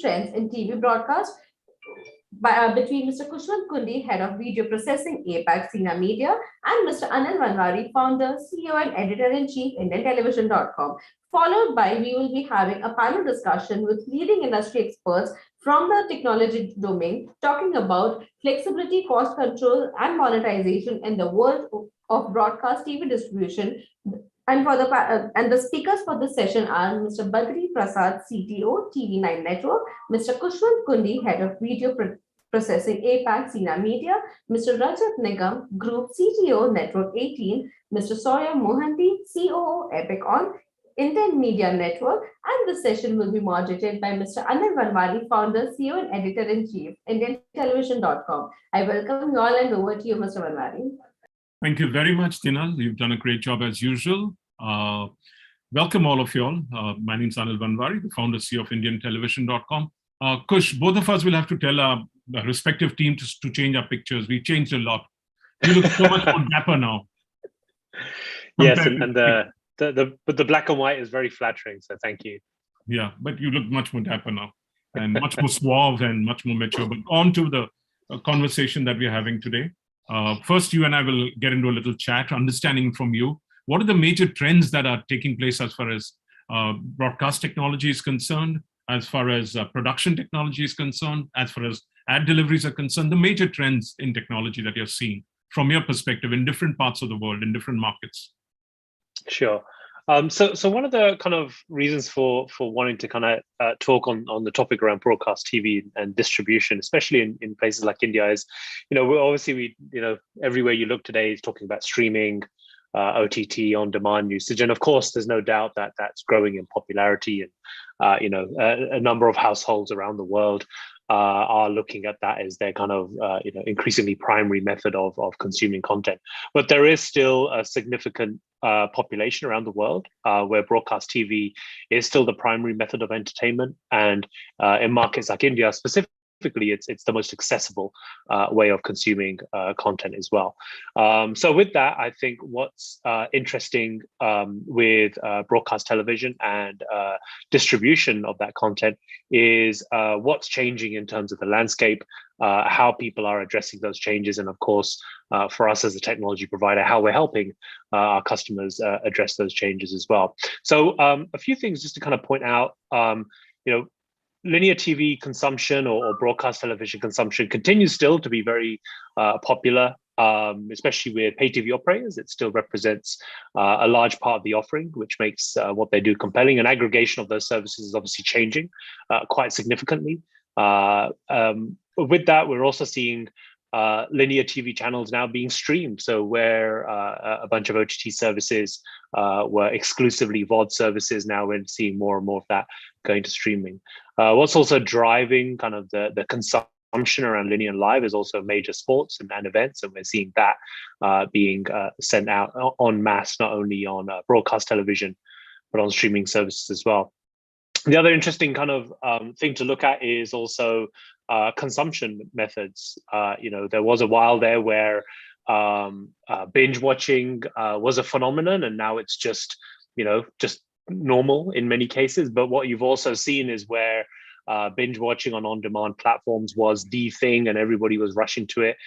trends in TV broadcast between Mr. Kushwant Kundi, Head of Video Processing, APAC Sina Media, and Mr. Anil Vanwari, Founder, CEO, and Editor-in-Chief, IndianTelevision.com. Followed by, we will be having a panel discussion with leading industry experts from the technology domain, talking about flexibility, cost control, and monetization in the world of broadcast TV distribution. And the speakers for this session are Mr. Badri Prasad, CTO, TV9 Network, Mr. Kushwant Kundi, Head of Video Processing, APAC Sina Media, Mr. Rajat Nigam, Group CTO, Network 18, Mr. Sawyer Mohanty, COO, Epic On, Indian Media Network, and the session will be moderated by Mr. Anil Vanwari, Founder, CEO, and Editor-in-Chief, IndianTelevision.com. I welcome you all and over to you, Mr. Vanwari. Thank you very much, Tina. You've done a great job as usual. Welcome all of you all. My name is Anil Vanwari, the founder CEO of IndianTelevision.com. Kush, both of us will have to tell our respective teams to change our pictures. We changed a lot. You look so much more dapper now. Yes, and the black and white is very flattering, so thank you. Yeah, but you look much more dapper now and much more suave and much more mature. But on to the conversation that we're having today. First, you and I will get into a little chat, understanding from you, what are the major trends that are taking place as far as broadcast technology is concerned, as far as production technology is concerned, as far as ad deliveries are concerned, the major trends in technology that you're seeing from your perspective in different parts of the world, in different markets. Sure. So one of the kind of reasons for wanting to kind of talk on the topic around broadcast TV and distribution, especially in places like India, is, everywhere you look today is talking about streaming, OTT, on-demand usage, and of course, there's no doubt that that's growing in popularity, and a number of households around the world are looking at that as their kind of increasingly primary method of consuming content. But there is still a significant population around the world where broadcast TV is still the primary method of entertainment, and in markets like India specifically, it's the most accessible way of consuming content as well. So with that, I think what's interesting with broadcast television and distribution of that content is what's changing in terms of the landscape, how people are addressing those changes, and of course, for us as a technology provider, how we're helping our customers address those changes as well. So a few things just to kind of point out, linear TV consumption or broadcast television consumption continues still to be very popular, especially with pay TV operators. It still represents a large part of the offering, which makes what they do compelling. And aggregation of those services is obviously changing quite significantly. With that, we're also seeing linear TV channels now being streamed. So where a bunch of OTT services were exclusively VOD services, now we're seeing more and more of that going to streaming. What's also driving kind of the consumption around linear and live is also major sports and events, and we're seeing that being sent out en masse, not only on broadcast television, but on streaming services as well. The other interesting kind of thing to look at is also consumption methods. There was a while there where binge watching was a phenomenon, and now it's just normal in many cases. But what you've also seen is where binge watching on-demand platforms was the thing and everybody was rushing to it.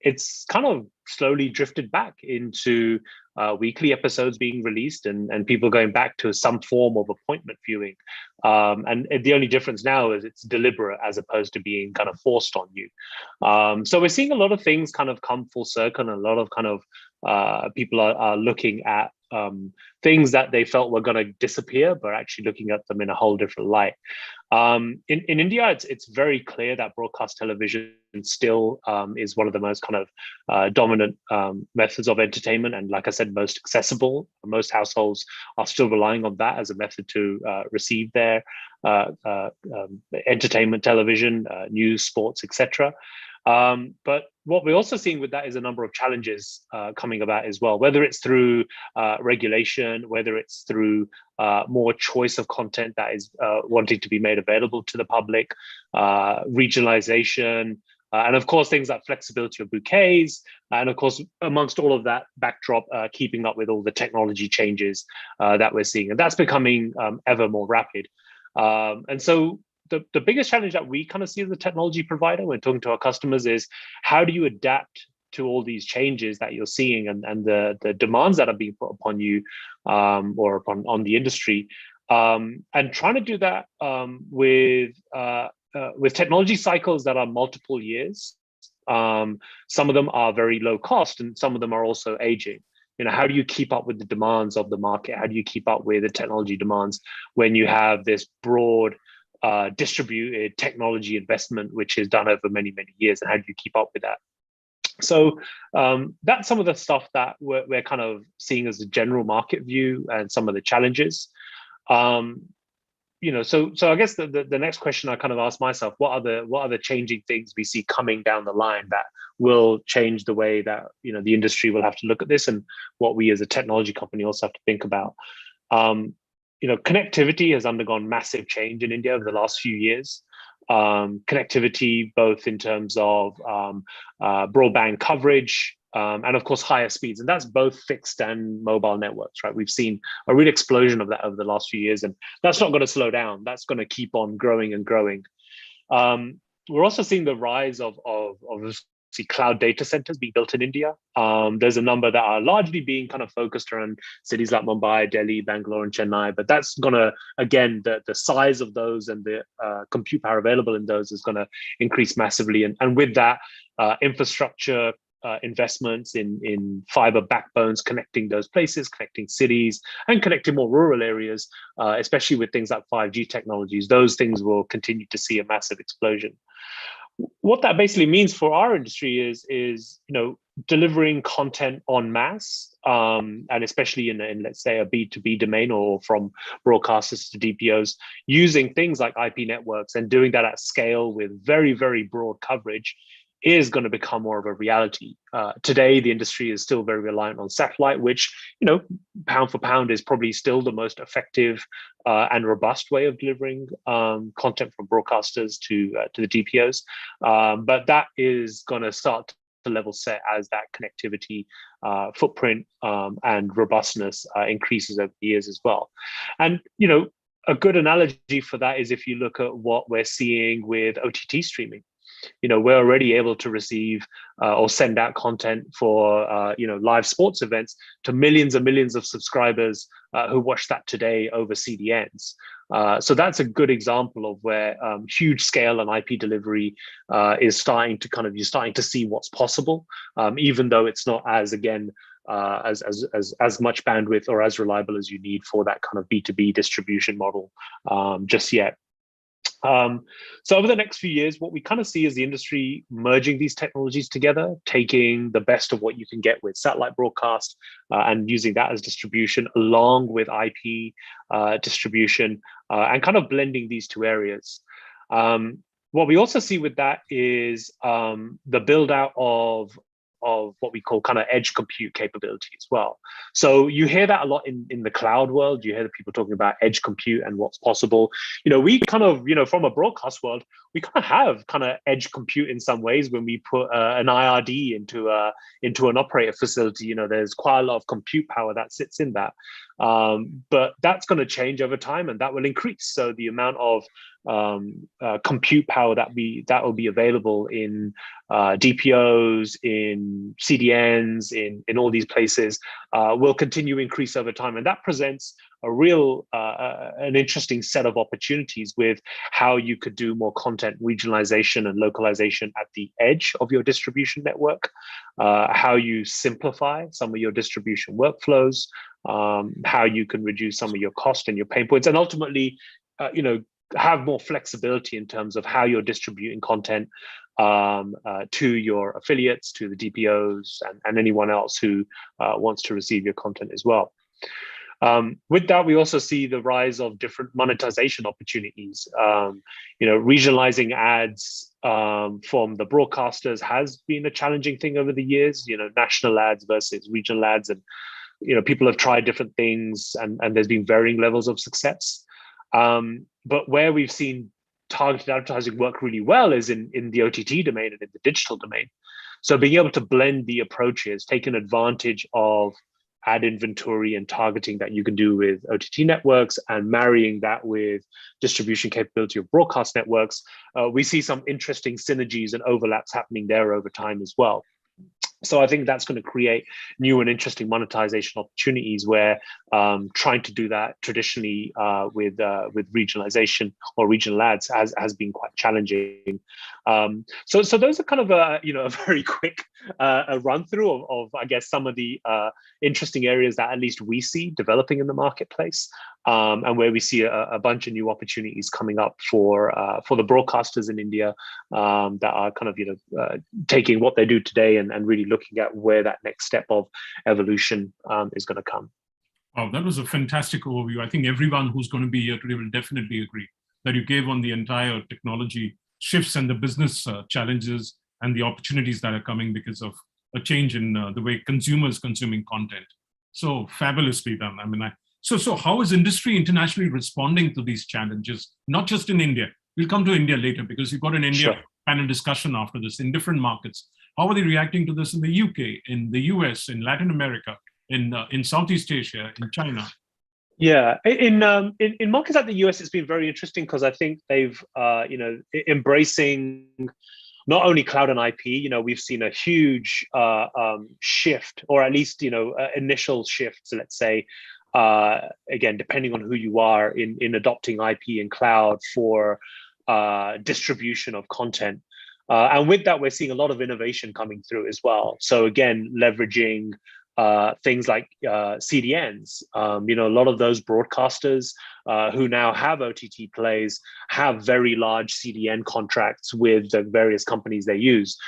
It's kind of slowly drifted back into weekly episodes being released and people going back to some form of appointment viewing. And the only difference now is it's deliberate as opposed to being kind of forced on you. So we're seeing a lot of things kind of come full circle, and a lot of kind of people are looking at things that they felt were going to disappear, but actually looking at them in a whole different light. In India, it's very clear that broadcast television still is one of the most kind of dominant methods of entertainment, and like I said, most accessible. Most households are still relying on that as a method to receive their entertainment television, news, sports, etc. But what we're also seeing with that is a number of challenges coming about as well, whether it's through regulation, whether it's through more choice of content that is wanting to be made available to the public, regionalization, and of course, things like flexibility of bouquets. And of course, amongst all of that backdrop, keeping up with all the technology changes that we're seeing. And that's becoming ever more rapid. And so the biggest challenge that we kind of see as a technology provider when talking to our customers is how do you adapt to all these changes that you're seeing and the demands that are being put upon you or on the industry, and trying to do that with technology cycles that are multiple years. Some of them are very low cost, and some of them are also aging. How do you keep up with the demands of the market? How do you keep up with the technology demands when you have this broad distributed technology investment, which is done over many, many years? And how do you keep up with that? So that's some of the stuff that we're kind of seeing as a general market view and some of the challenges. So I guess the next question I kind of ask myself, what are the changing things we see coming down the line that will change the way that the industry will have to look at this, and what we as a technology company also have to think about? Connectivity has undergone massive change in India over the last few years. Connectivity, both in terms of broadband coverage, and of course higher speeds, and that's both fixed and mobile networks, right? We've seen a real explosion of that over the last few years, and that's not going to slow down. That's going to keep on growing and growing. We're also seeing the rise of cloud data centers being built in India. There's a number that are largely being kind of focused around cities like Mumbai, Delhi, Bangalore, and Chennai, but that's gonna, again, the size of those and the compute power available in those is gonna increase massively. And with that, infrastructure investments in fiber backbones, connecting those places, connecting cities, and connecting more rural areas, especially with things like 5G technologies, those things will continue to see a massive explosion. What that basically means for our industry is delivering content en masse, and especially in let's say a B2B domain or from broadcasters to DPOs, using things like IP networks and doing that at scale with very, very broad coverage is going to become more of a reality. Today, the industry is still very reliant on satellite, which, pound for pound is probably still the most effective and robust way of delivering content from broadcasters to the DPOs. But that is going to start to level set as that connectivity footprint and robustness increases over the years as well. And, a good analogy for that is if you look at what we're seeing with OTT streaming. We're already able to receive or send out content for live sports events to millions and millions of subscribers who watch that today over CDNs. So that's a good example of where huge scale and IP delivery is starting to you're starting to see what's possible, even though it's not as much bandwidth or as reliable as you need for that kind of B2B distribution model just yet. So over the next few years, what we kind of see is the industry merging these technologies together, taking the best of what you can get with satellite broadcast and using that as distribution along with IP distribution and kind of blending these two areas. What we also see with that is the build out of what we call kind of edge compute capability as well. So you hear that a lot in the cloud world. You hear the people talking about edge compute and what's possible. We kind of, from a broadcast world, we kind of have kind of edge compute in some ways when we put an IRD into an operator facility. There's quite a lot of compute power that sits in that. But that's going to change over time, and that will increase. So the amount of compute power that will be available in DPOs, in CDNs, in all these places will continue to increase over time, and that presents a real an interesting set of opportunities with how you could do more content regionalization and localization at the edge of your distribution network, how you simplify some of your distribution workflows, how you can reduce some of your cost and your pain points, and ultimately, have more flexibility in terms of how you're distributing content to your affiliates, to the DPOs, and anyone else who wants to receive your content as well. With that, we also see the rise of different monetization opportunities. Regionalizing ads from the broadcasters has been a challenging thing over the years. National ads versus regional ads, and people have tried different things, and there's been varying levels of success. But where we've seen targeted advertising work really well is in the OTT domain and in the digital domain. So being able to blend the approaches, taking advantage of ad inventory and targeting that you can do with OTT networks and marrying that with distribution capability of broadcast networks, we see some interesting synergies and overlaps happening there over time as well. So I think that's going to create new and interesting monetization opportunities where trying to do that traditionally with regionalization or regional ads has been quite challenging. So those are kind of a very quick a run through of I guess some of the interesting areas that at least we see developing in the marketplace, and where we see a bunch of new opportunities coming up for the broadcasters in India that are kind of taking what they do today and really looking at where that next step of evolution is going to come. Wow, that was a fantastic overview. I think everyone who's going to be here today will definitely agree that you gave on the entire technology shifts and the business challenges and the opportunities that are coming because of a change in the way consumers consuming content. So fabulously done. I mean, so how is industry internationally responding to these challenges? Not just in India. We'll come to India later because you've got an India panel discussion after this in different markets. How are they reacting to this in the UK, in the US, in Latin America, in Southeast Asia, in China? Yeah, in markets like the US, it's been very interesting because I think they've embracing not only cloud and IP. We've seen a huge shift, or at least initial shifts, let's say. Again, depending on who you are in adopting IP and cloud for distribution of content. And with that, we're seeing a lot of innovation coming through as well. So again, leveraging things like CDNs. A lot of those broadcasters who now have OTT plays have very large CDN contracts with the various companies they use.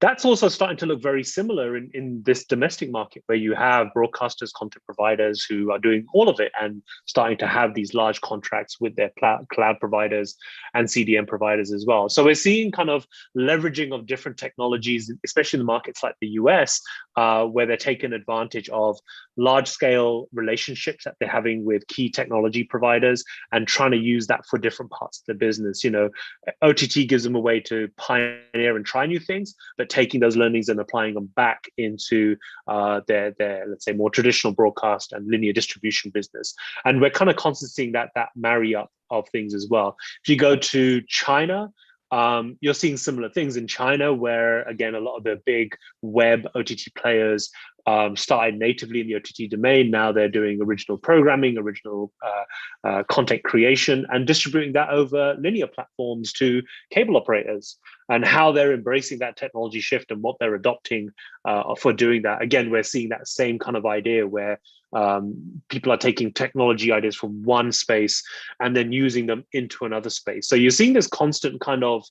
That's also starting to look very similar in this domestic market where you have broadcasters, content providers who are doing all of it and starting to have these large contracts with their cloud providers and CDN providers as well. So we're seeing kind of leveraging of different technologies, especially in markets like the US, where they're taking advantage of large scale relationships that they're having with key technology providers and trying to use that for different parts of the business. OTT gives them a way to pioneer and try new things, but taking those learnings and applying them back into their let's say more traditional broadcast and linear distribution business. And we're kind of constantly seeing that marry up of things as well. If you go to China, you're seeing similar things in China, where again a lot of the big web OTT players started natively in the OTT domain. Now they're doing original programming, original content creation, and distributing that over linear platforms to cable operators. And how they're embracing that technology shift and what they're adopting for doing that. Again, we're seeing that same kind of idea where people are taking technology ideas from one space and then using them into another space. So you're seeing this constant kind of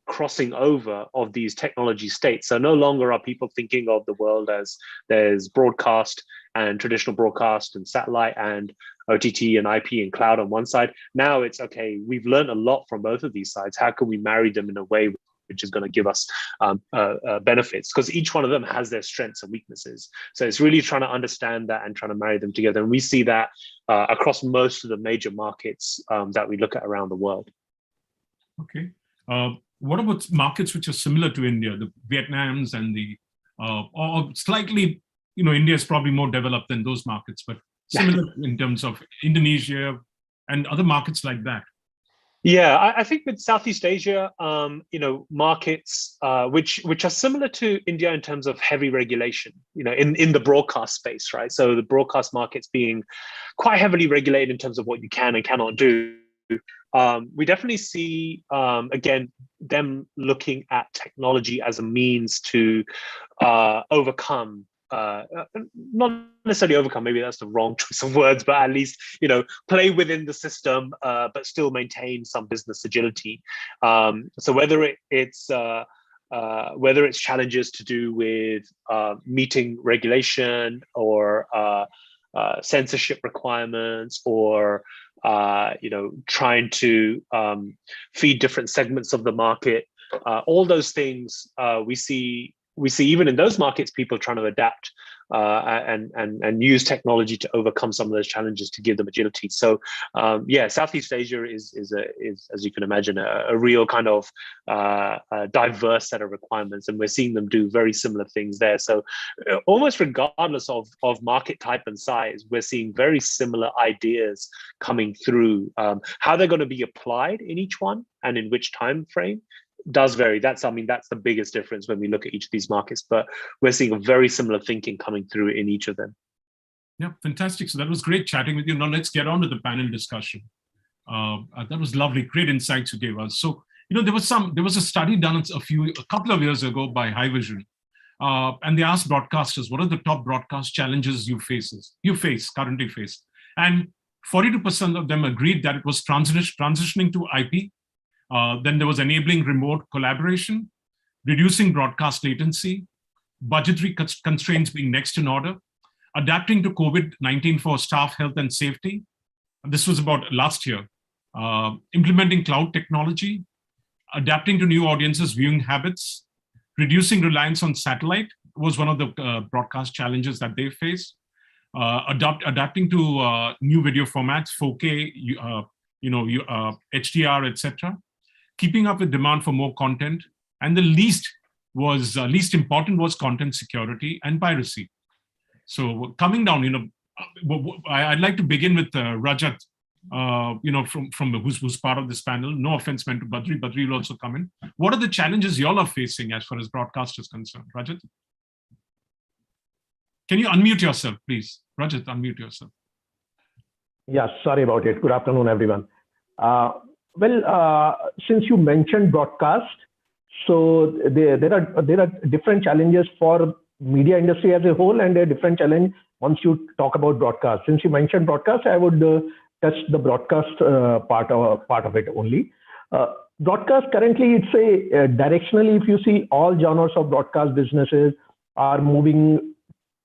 crossing over of these technology states. So no longer are people thinking of the world as there's broadcast and traditional broadcast and satellite and OTT and IP and cloud on one side. Now it's, okay, we've learned a lot from both of these sides. How can we marry them in a way which is going to give us benefits? Because each one of them has their strengths and weaknesses. So it's really trying to understand that and trying to marry them together. And we see that across most of the major markets that we look at around the world. Okay. What about markets which are similar to India, the Vietnams and the, or slightly, India is probably more developed than those markets, but similar in terms of Indonesia and other markets like that? Yeah, I think with Southeast Asia, markets which are similar to India in terms of heavy regulation, in the broadcast space, right? So the broadcast markets being quite heavily regulated in terms of what you can and cannot do. We definitely see, again, them looking at technology as a means to overcome, not necessarily overcome, maybe that's the wrong choice of words, but at least, play within the system, but still maintain some business agility. So whether it's challenges to do with meeting regulation or censorship requirements, or trying to feed different segments of the market, all those things we see we see even in those markets, people trying to adapt and use technology to overcome some of those challenges to give them agility. So yeah, Southeast Asia is as you can imagine, a real kind of diverse set of requirements, and we're seeing them do very similar things there. So almost regardless of market type and size, we're seeing very similar ideas coming through. How they're going to be applied in each one and in which time frame does vary. That's the biggest difference when we look at each of these markets, but we're seeing a very similar thinking coming through in each of them. Yeah, fantastic. So that was great chatting with you. Now let's get on to the panel discussion. That was lovely, great insights you gave us. So, there was a study done a couple of years ago by High Vision, and they asked broadcasters, what are the top broadcast challenges you currently face? And 42% of them agreed that it was transitioning to IP. Then there was enabling remote collaboration, reducing broadcast latency, budgetary constraints being next in order, adapting to COVID-19 for staff health and safety. This was about last year. Implementing cloud technology, adapting to new audiences' viewing habits, reducing reliance on satellite was one of the broadcast challenges that they face. Adapting to new video formats, 4K, HDR, etc. Keeping up with demand for more content, and the least important was content security and piracy. So coming down, I'd like to begin with Rajat, from who's part of this panel. No offense meant to Badri. Badri will also come in. What are the challenges y'all are facing as far as broadcast is concerned? Rajat? Can you unmute yourself, please? Rajat, unmute yourself. Yeah, sorry about it. Good afternoon, everyone. Since you mentioned broadcast, so there are different challenges for media industry as a whole, and a different challenge once you talk about broadcast. Since you mentioned broadcast, I would touch the broadcast part of it only. Broadcast currently, it's directionally, if you see, all genres of broadcast businesses are moving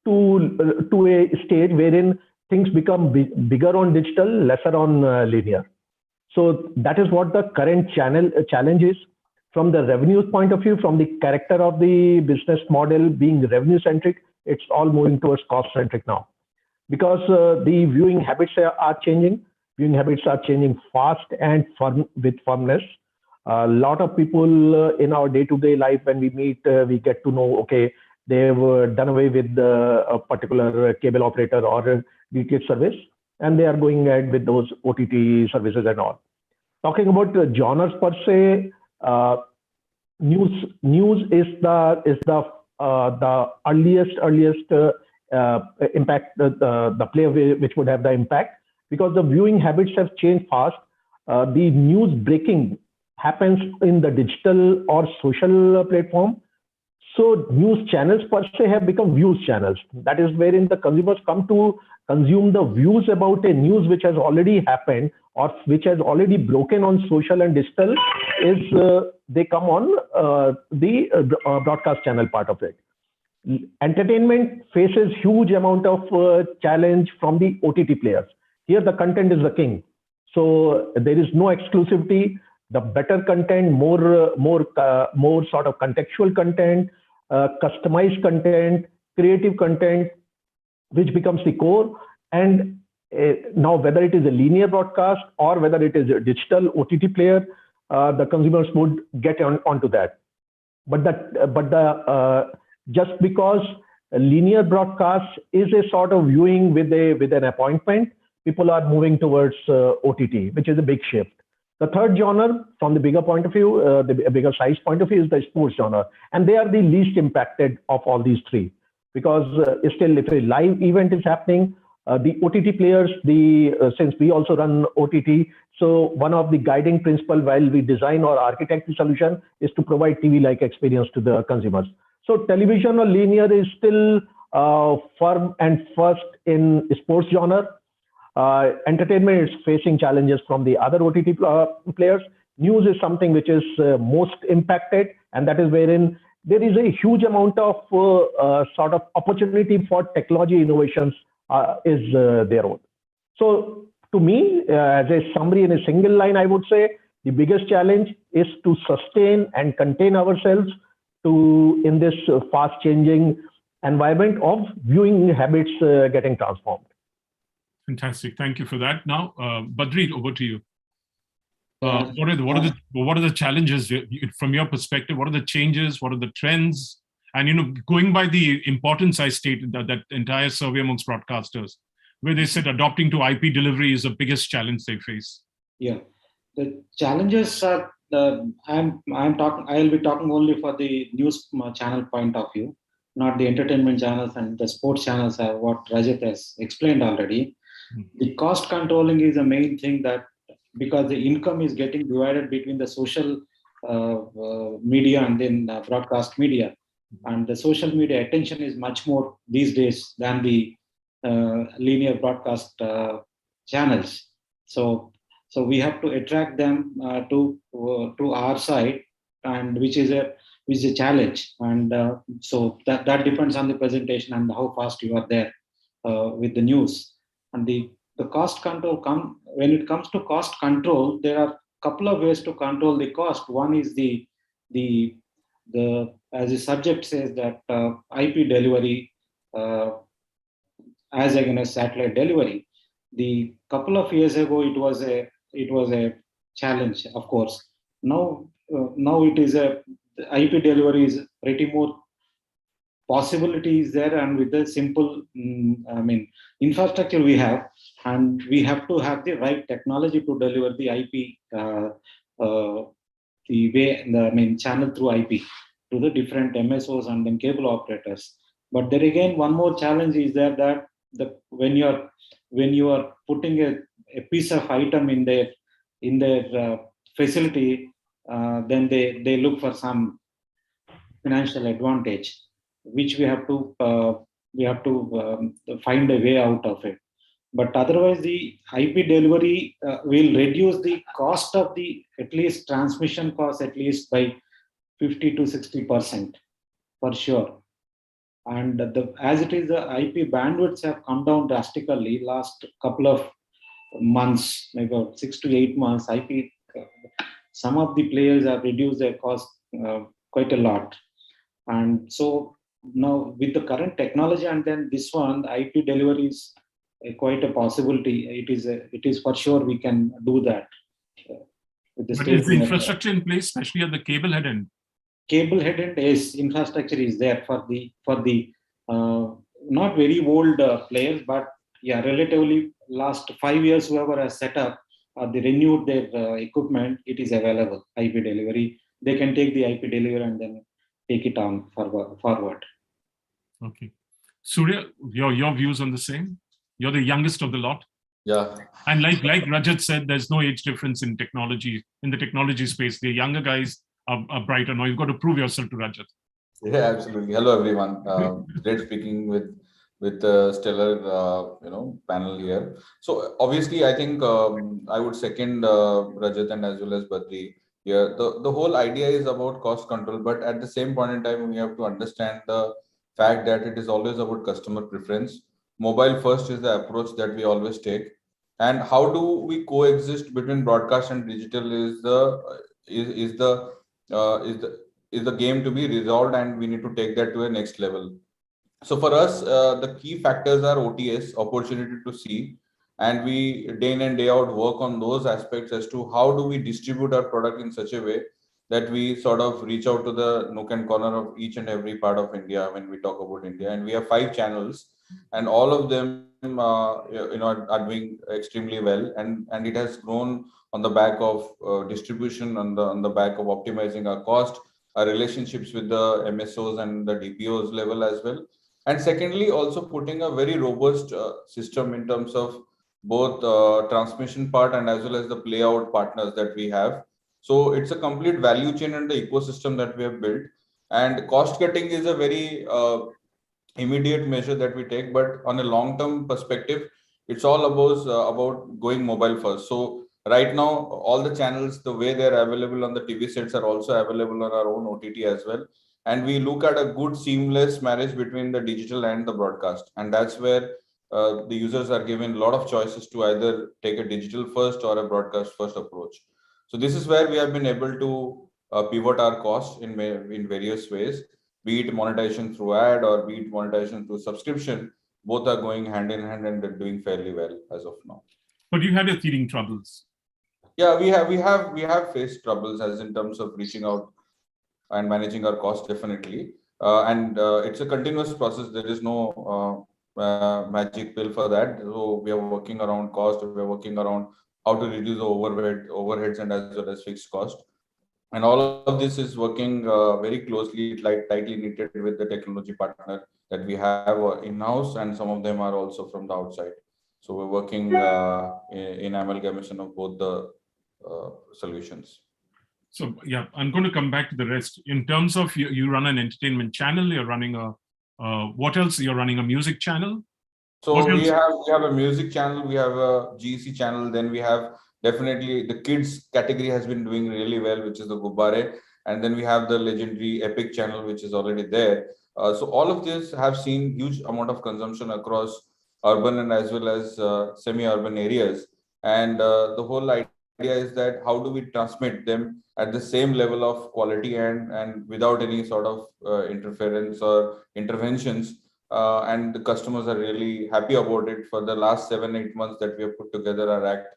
to a stage wherein things become bigger on digital, lesser on linear. So that is what the current challenge is. From the revenue point of view, from the character of the business model being revenue centric, it's all moving towards cost centric now, because the viewing habits are changing. Viewing habits are changing fast and with firmness. A lot of people in our day-to-day life, when we meet, we get to know, okay, they've done away with a particular cable operator or DTH service, and they are going ahead with those OTT services and all. Talking about the genres per se, news is the earliest impact, the player which would have the impact, because the viewing habits have changed fast. The news breaking happens in the digital or social platform. So news channels per se have become views channels. That is wherein the consumers come to consume the views about a news which has already happened or which has already broken on social and digital. They come on the broadcast channel part of it. Entertainment faces huge amount of challenge from the OTT players. Here the content is the king. So there is no exclusivity. The better content, more sort of contextual content, customized content, creative content, which becomes the core. And now whether it is a linear broadcast or whether it is a digital OTT player, the consumers would get onto that. But just because a linear broadcast is a sort of viewing with an appointment, people are moving towards OTT, which is a big shift. The third genre, from the bigger point of view, the bigger size point of view, is the sports genre. And they are the least impacted of all these three. Because still, if a live event is happening, the OTT players, since we also run OTT, so one of the guiding principles while we design or architect the solution is to provide TV-like experience to the consumers. So television or linear is still firm and first in sports genre. Entertainment is facing challenges from the other OTT players. News is something which is most impacted, and that is wherein there is a huge amount of sort of opportunity for technology innovations is their own. So to me, as a summary in a single line, I would say the biggest challenge is to sustain and contain ourselves in this fast changing environment of viewing habits getting transformed. Fantastic. Thank you for that. Now, Badri, over to you. Yeah. What are the challenges from your perspective? What are the changes? What are the trends? And going by the importance I stated, that entire survey amongst broadcasters, where they said adopting to IP delivery is the biggest challenge they face. Yeah, the challenges are. I'll be talking only for the news channel point of view, not the entertainment channels and the sports channels. Are what Rajat has explained already. The cost controlling is the main thing, that because the income is getting divided between the social media and then broadcast media, and the social media attention is much more these days than the linear broadcast channels. So we have to attract them to our side, and which is a challenge. And so that depends on the presentation and how fast you are there with the news. And the cost control when it comes to cost control, there are a couple of ways to control the cost. One is the as the subject says, that IP delivery as against satellite delivery. The couple of years ago, it was a challenge, of course. Now it is the IP delivery is pretty more possibility is there, and with the simple infrastructure we have, and we have to have the right technology to deliver the IP the way channel through IP to the different MSOs and then cable operators. But there again, one more challenge is there, that when you are putting a piece of item in their facility, then they look for some financial advantage, which we have to find a way out of it. But otherwise, the IP delivery will reduce the cost of the at least transmission cost at least by 50 to 60% for sure. And as it is, the IP bandwidths have come down drastically last couple of months, maybe about 6 to 8 months. IP, some of the players have reduced their cost quite a lot. And so now with the current technology and then this one, the IP delivery is quite a possibility. It is for sure we can do that. With the but is the infrastructure in place, especially at the cable head end? Cable head end, yes, infrastructure is there for the not very old players, but yeah, relatively last 5 years, whoever has set up they renewed their equipment, it is available. IP delivery, they can take the IP delivery and then take it on forward. Okay, Surya, your views on the same? You're the youngest of the lot. Yeah. And like Rajat said, there's no age difference in the technology space. The younger guys are brighter now. You've got to prove yourself to Rajat. Yeah, absolutely. Hello, everyone. Great speaking with stellar panel here. So obviously, I think I would second Rajat and as well as Badri. Yeah, the whole idea is about cost control, but at the same point in time, we have to understand the fact that it is always about customer preference. Mobile first is the approach that we always take, and how do we coexist between broadcast and digital is the game to be resolved, and we need to take that to a next level. So for us, the key factors are OTS, opportunity to see, and we day in and day out work on those aspects as to how do we distribute our product in such a way that we sort of reach out to the nook and corner of each and every part of India when we talk about India. And we have 5 channels, and all of them are doing extremely well, and it has grown on the back of distribution, on the back of optimizing our cost, our relationships with the MSOs and the DPOs level as well. And secondly, also putting a very robust system in terms of both transmission part and as well as the play out partners that we have. So it's a complete value chain and the ecosystem that we have built. And cost cutting is a very immediate measure that we take, but on a long term perspective, it's all about going mobile first. So right now, all the channels, the way they're available on the TV sets, are also available on our own OTT as well. And we look at a good seamless marriage between the digital and the broadcast, and that's where the users are given a lot of choices to either take a digital first or a broadcast first approach. So this is where we have been able to pivot our cost in various ways, be it monetization through ad or be it monetization through subscription. Both are going hand in hand and they're doing fairly well as of now. But you had your teething troubles. Yeah, we have faced troubles as in terms of reaching out and managing our costs, definitely. And it's a continuous process. There is no magic pill for that. So we are working around cost. We are working around how to reduce the overheads and as well as fixed cost. And all of this is working very closely, tightly knitted with the technology partner that we have in-house, and some of them are also from the outside. So we're working in amalgamation of both the solutions. So yeah, I'm going to come back to the rest. In terms of you run an entertainment channel, you're running what else? You're running a music channel? So we have a music channel, we have a GEC channel, then we have definitely the kids category has been doing really well, which is the Gubbare. And then we have the legendary Epic channel, which is already there. So all of this have seen huge amount of consumption across urban and as well as semi-urban areas. And the whole idea is that how do we transmit them at the same level of quality and without any sort of interference or interventions. And the customers are really happy about it. For the last 7-8 months that we have put together our act,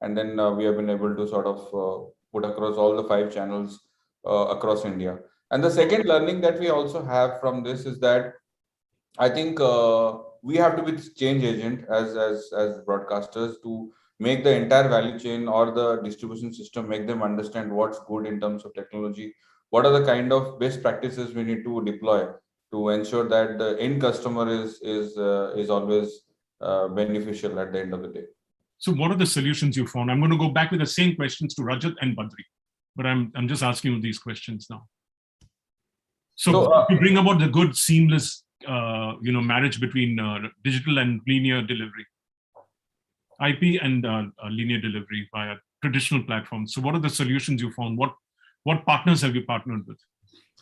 and then we have been able to sort of put across all the 5 channels across India. And the second learning that we also have from this is that I think we have to be the change agent as broadcasters to make the entire value chain or the distribution system, make them understand what's good in terms of technology, what are the kind of best practices we need to deploy to ensure that the end customer is always beneficial at the end of the day. So what are the solutions you found? I'm going to go back with the same questions to Rajat and Badri, but I'm just asking you these questions now. So to bring about the good seamless marriage between digital and linear delivery, IP and linear delivery via traditional platforms. So what are the solutions you found? What partners have you partnered with?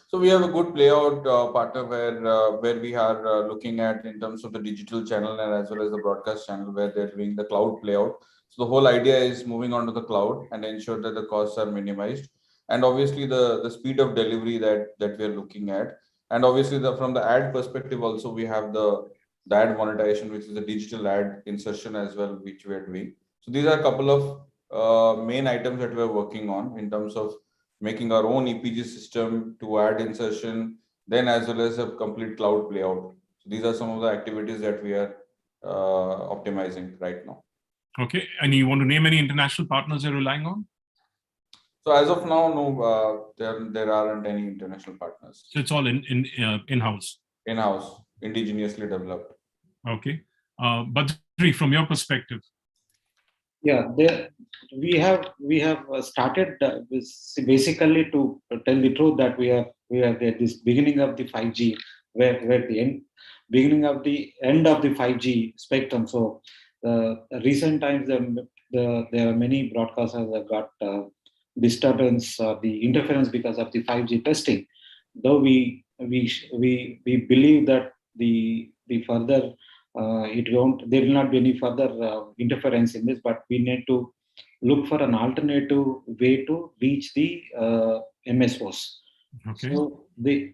So we have a good playout partner where we are looking at in terms of the digital channel and as well as the broadcast channel, where they're doing the cloud playout. So the whole idea is moving on to the cloud and ensure that the costs are minimized, and obviously the speed of delivery that we are looking at, and obviously from the ad perspective also we have the ad monetization, which is the digital ad insertion as well, which we are doing. So these are a couple of main items that we are working on in terms of making our own EPG system to ad insertion, then as well as a complete cloud playout. So these are some of the activities that we are optimizing right now. Okay, and you want to name any international partners you're relying on? So as of now, no, there aren't any international partners. So it's all in-house. In-house, indigenously developed. Okay, Badri, from your perspective. Yeah, we have started basically, to tell the truth, that we are at this beginning of the 5G, where the beginning of the end of the 5G spectrum. So recent times there are many broadcasters that got disturbance, the interference because of the 5G testing. Though we believe that the further there will not be any further interference in this, but we need to look for an alternative way to reach the MSOs. Okay. So the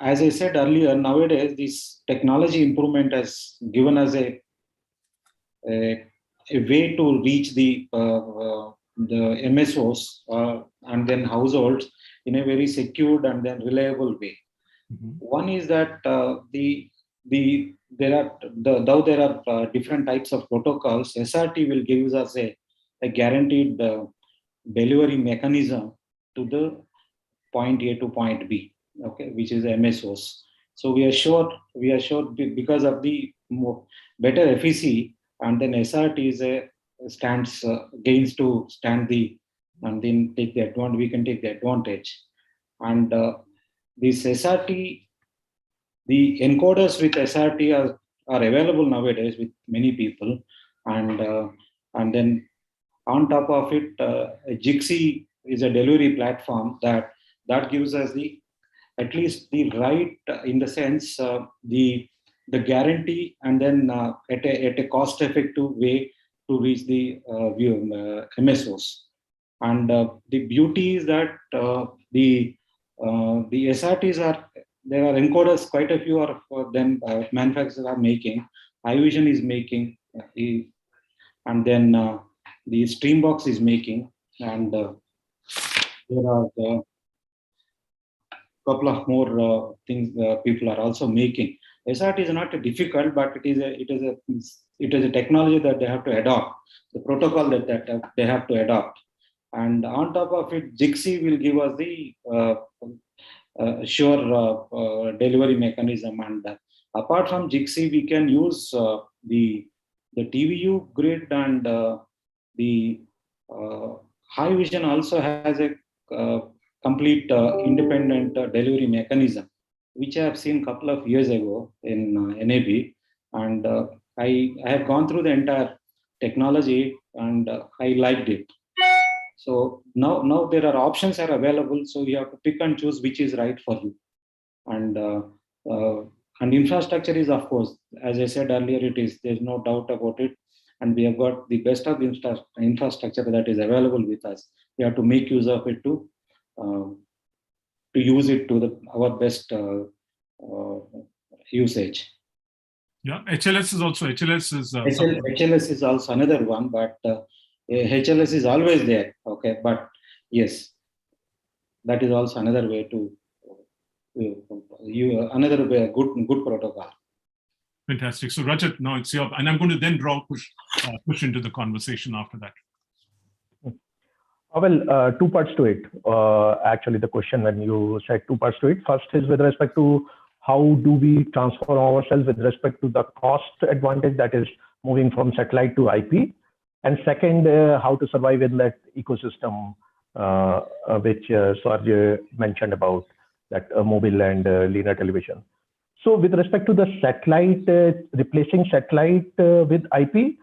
as I said earlier, nowadays this technology improvement has given us a way to reach the MSOs and then households in a very secured and then reliable way. Mm-hmm. One is that though there are different types of protocols, SRT will give us a guaranteed delivery mechanism to the point A to point B, okay, which is MSOs. So we are sure because of the better efficiency, and then SRT gains to stand the, and then take the advantage. We can take the advantage, and this SRT. The encoders with SRT are available nowadays with many people, and then on top of it, Jixi is a delivery platform that gives us at least the right, in the sense, the guarantee, and then at a cost-effective way to reach the MSOs. And the beauty is that the SRTs there are encoders, quite a few of them manufacturers are making. iVision is making, and then the Streambox is making, and there are a couple of more things people are also making. SRT is not difficult, but it is a technology that they have to adopt, the protocol that they have to adopt. And on top of it, Jixi will give us the sure delivery mechanism. And apart from Jixi, we can use the TVU grid, and the High Vision also has a complete independent delivery mechanism, which I have seen a couple of years ago in NAB. And I have gone through the entire technology, and I liked it. So now there are options are available. So you have to pick and choose which is right for you. And infrastructure is, of course, as I said earlier, there's no doubt about it. And we have got the best of the infrastructure that is available with us. We have to make use of it to use it to our best usage. Yeah, HLS is also HLS is also another one, but HLS is always there. Okay, but yes, that is also another way to another way, good protocol. Fantastic. So Rajat, now it's your, and I'm going to then push into the conversation after that. Well, two parts to it. Actually, the question when you said two parts to it, first is with respect to how do we transform ourselves with respect to the cost advantage that is moving from satellite to IP, and second, how to survive in that ecosystem which Swarj mentioned about, that mobile and linear television. So with respect to the satellite, replacing satellite with IP,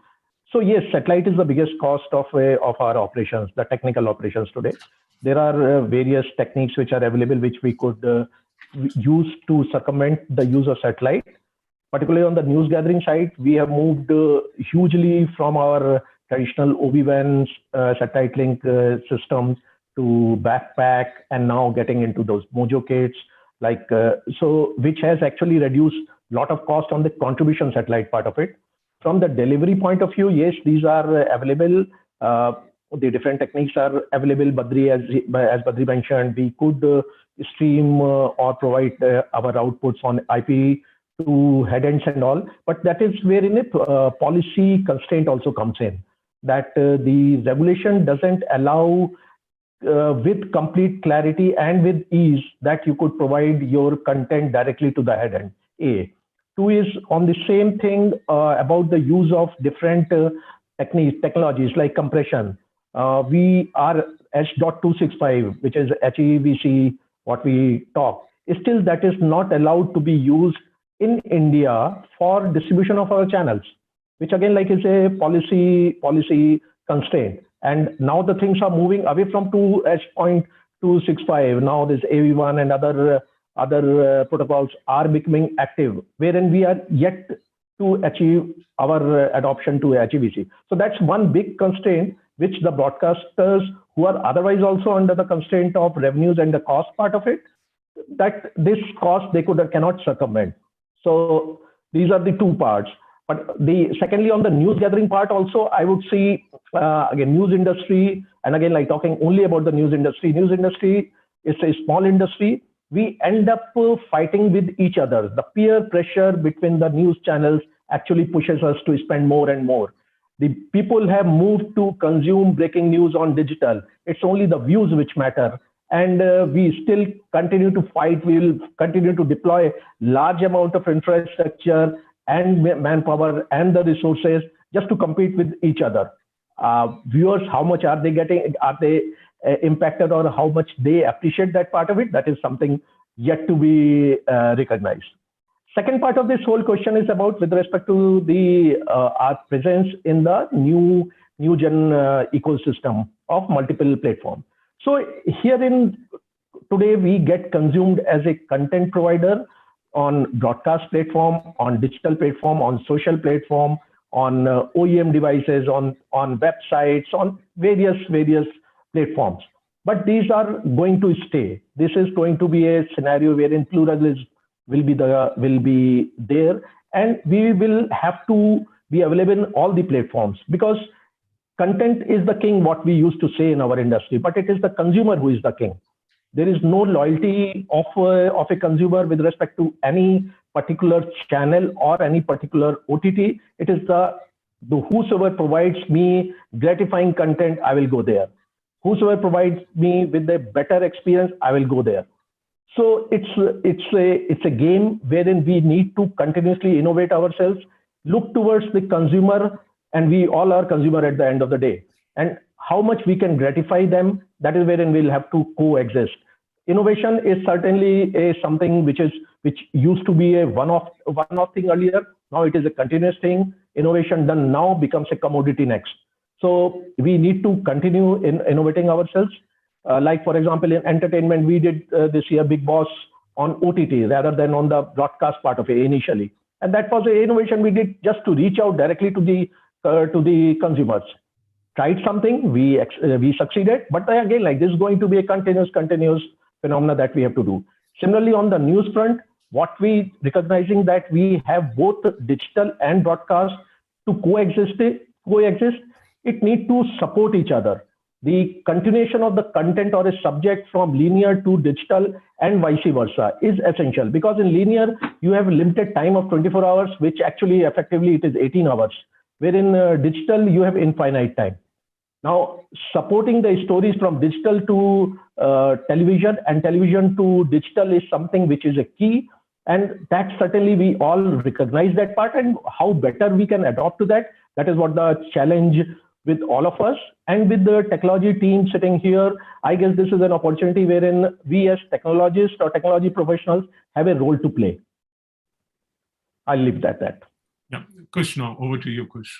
so yes, satellite is the biggest cost of our operations, the technical operations today. There are various techniques which are available which we could use to circumvent the use of satellite. Particularly on the news gathering side, we have moved hugely from our traditional OB-WAN satellite link systems to backpack, and now getting into those Mojo kits, which has actually reduced a lot of cost on the contribution satellite part of it. From the delivery point of view, yes, these are available. The different techniques are available. Badri, as Badri mentioned, we could stream or provide our outputs on IP to head-ends and all. But that is wherein a policy constraint also comes in, that the regulation doesn't allow with complete clarity and with ease that you could provide your content directly to the head-end. Two is on the same thing about the use of different technologies like compression. We are H.265, which is HEVC, what we talk. Still, that is not allowed to be used in India for distribution of our channels, which again is a policy constraint. And now the things are moving away from H.265. Now this AV1 and other protocols are becoming active, wherein we are yet to achieve our adoption to HEVC. So that's one big constraint which the broadcasters, who are otherwise also under the constraint of revenues and the cost part of it, that this cost they cannot circumvent. So these are the two parts. But secondly, on the news gathering part also, I would see again news industry, and again talking only about the news industry. News industry is a small industry. We end up fighting with each other. The peer pressure between the news channels actually pushes us to spend more and more. The people have moved to consume breaking news on digital. It's only the views which matter. And we still continue to fight. We will continue to deploy large amount of infrastructure and manpower and the resources just to compete with each other. Viewers, how much are they getting? Are they impacted, or how much they appreciate that part of it? That is something yet to be recognized. Second part of this whole question is about with respect to the our presence in the new gen ecosystem of multiple platforms. So herein today we get consumed as a content provider on broadcast platform, on digital platform, on social platform, on OEM devices, on websites, on various platforms. But these are going to stay. This is going to be a scenario wherein pluralism will be there, and we will have to be available in all the platforms, because content is the king, what we used to say in our industry, but it is the consumer who is the king. There is no loyalty of a consumer with respect to any particular channel or any particular OTT. It is the whosoever provides me gratifying content, I will go there. Whosoever provides me with a better experience, I will go there. So it's a game wherein we need to continuously innovate ourselves, look towards the consumer, and we all are consumer at the end of the day. And how much we can gratify them, that is wherein we'll have to coexist. Innovation is certainly something which used to be a one-off thing earlier. Now it is a continuous thing. Innovation done now becomes a commodity next. So we need to continue in innovating ourselves. Like for example, in entertainment, we did this year Big Boss on OTT rather than on the broadcast part of it initially. And that was an innovation we did just to reach out directly to the consumers. Tried something, we succeeded, but again, like this is going to be a continuous phenomena that we have to do. Similarly, on the news front, what we recognizing that we have both digital and broadcast to coexist, it need to support each other. The continuation of the content or a subject from linear to digital and vice versa is essential, because in linear, you have a limited time of 24 hours, which actually effectively it is 18 hours. Wherein digital, you have infinite time. Now, supporting the stories from digital to television and television to digital is something which is a key. And that certainly we all recognize that part, and how better we can adopt to that. That is what the challenge with all of us, and with the technology team sitting here. I guess this is an opportunity wherein we as technologists or technology professionals have a role to play. I'll leave that at that. Yeah, Kush, now over to you, Kush.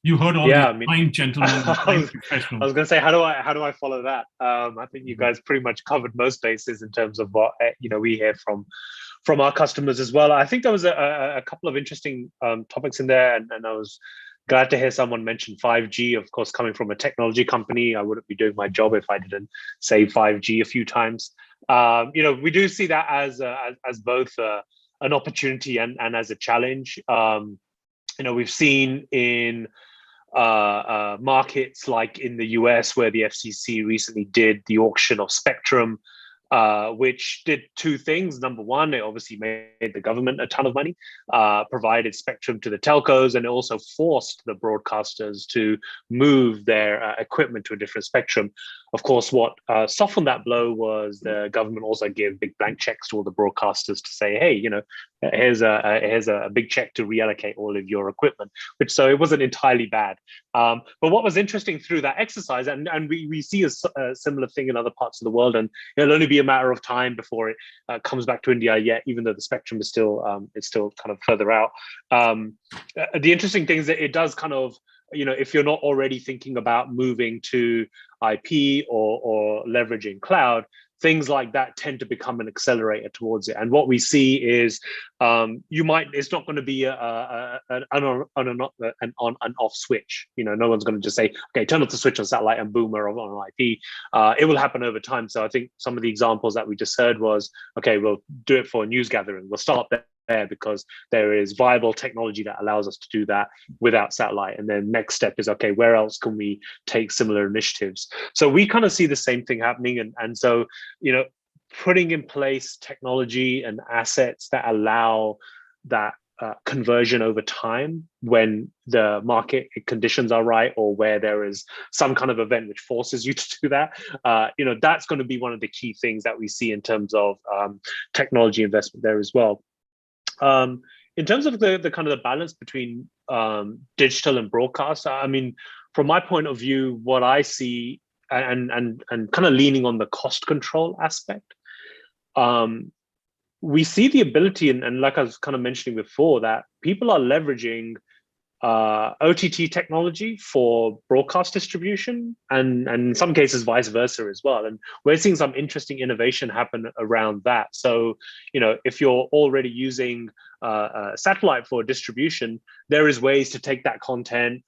You heard all these fine gentlemen, fine professionals. I was going to say, how do I follow that? I think you guys pretty much covered most bases in terms of what we hear from our customers as well. I think there was a couple of interesting topics in there, and I was glad to hear someone mention 5G. Of course, coming from a technology company, I wouldn't be doing my job if I didn't say 5G a few times. We do see that as both an opportunity and as a challenge. We've seen in markets like in the US, where the FCC recently did the auction of spectrum, which did two things. Number one, it obviously made the government a ton of money, provided spectrum to the telcos, and it also forced the broadcasters to move their equipment to a different spectrum. Of course, what softened that blow was the government also gave big blank checks to all the broadcasters to say, hey, here's a big check to reallocate all of your equipment, so it wasn't entirely bad. But what was interesting through that exercise, and we see a similar thing in other parts of the world, and it'll only be a matter of time before it comes back to India yet, even though the spectrum is still kind of further out. The interesting thing is that it does kind of, if you're not already thinking about moving to IP or leveraging cloud, things like that tend to become an accelerator towards it. And what we see is it's not going to be an on and off switch. No one's going to just say, okay, turn off the switch on satellite and boom, we're on IP. It will happen over time. So I think some of the examples that we just heard was, okay, we'll do it for a news gathering. We'll start there because there is viable technology that allows us to do that without satellite. And then next step is, okay, where else can we take similar initiatives? So we kind of see the same thing happening. And so, putting in place technology and assets that allow that conversion over time when the market conditions are right, or where there is some kind of event which forces you to do that, that's going to be one of the key things that we see in terms of technology investment there as well. In terms of the kind of the balance between digital and broadcast, I mean, from my point of view, what I see, and kind of leaning on the cost control aspect, we see the ability, and like I was kind of mentioning before, that people are leveraging OTT technology for broadcast distribution, and in some cases vice versa as well. And we're seeing some interesting innovation happen around that. So, if you're already using satellite for distribution, there is ways to take that content,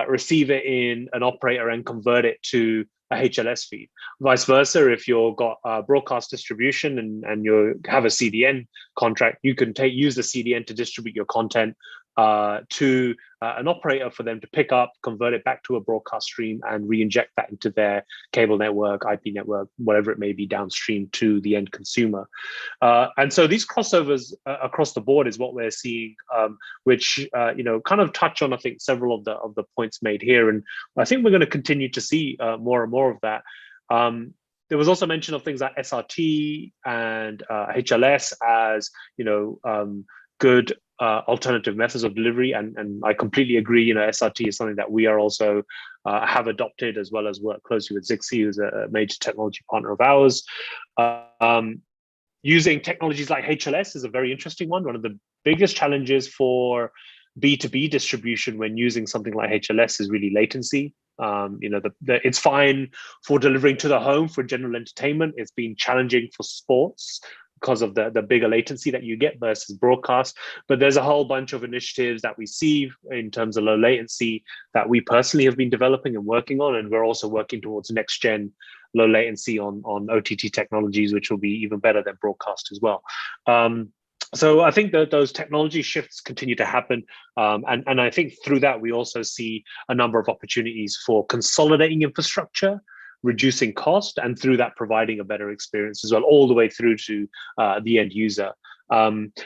receive it in an operator, and convert it to HLS feed. Vice versa, if you've got broadcast distribution and you have a CDN contract, you can use the CDN to distribute your content to an operator for them to pick up, convert it back to a broadcast stream, and re-inject that into their cable network, IP network, whatever it may be downstream to the end consumer. And so these crossovers across the board is what we're seeing, which kind of touch on, I think, several of the points made here, and I think we're going to continue to see more and more of that. There was also mention of things like SRT and HLS as good alternative methods of delivery, and I completely agree. SRT is something that we are also have adopted, as well as work closely with Zixi, who's a major technology partner of ours. Using technologies like HLS is a very interesting one. One of the biggest challenges for B2B distribution when using something like HLS is really latency. It's fine for delivering to the home for general entertainment. It's been challenging for sports because of the bigger latency that you get versus broadcast. But there's a whole bunch of initiatives that we see in terms of low latency that we personally have been developing and working on. And we're also working towards next gen low latency on OTT technologies, which will be even better than broadcast as well. So I think that those technology shifts continue to happen. And I think through that, we also see a number of opportunities for consolidating infrastructure, reducing cost, and through that providing a better experience as well, all the way through to the end user.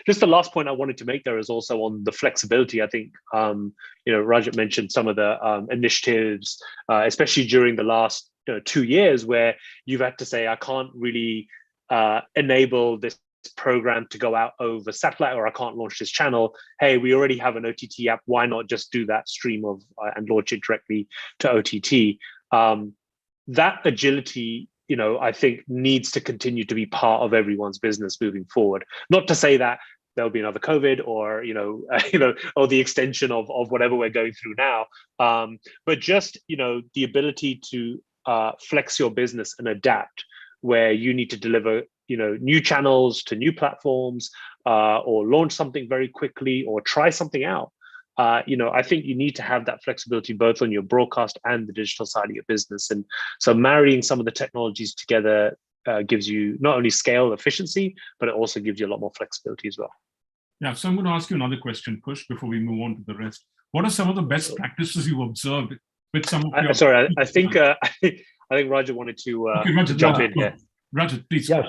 Just the last point I wanted to make there is also on the flexibility. I think Rajat mentioned some of the initiatives, especially during the last 2 years, where you've had to say, I can't really enable this program to go out over satellite, or I can't launch this channel. Hey, we already have an OTT app. Why not just do that stream of and launch it directly to OTT? That agility, I think needs to continue to be part of everyone's business moving forward. Not to say that there'll be another COVID or, or the extension of whatever we're going through now. But just, the ability to flex your business and adapt, where you need to deliver, new channels to new platforms, or launch something very quickly, or try something out. I think you need to have that flexibility both on your broadcast and the digital side of your business. And so marrying some of the technologies together gives you not only scale efficiency, but it also gives you a lot more flexibility as well. Yeah, so I'm going to ask you another question, Kush, before we move on to the rest. What are some of the best practices you've observed with some of your... Sorry, I think Rajat wanted to jump in here. Rajat, please. Yes,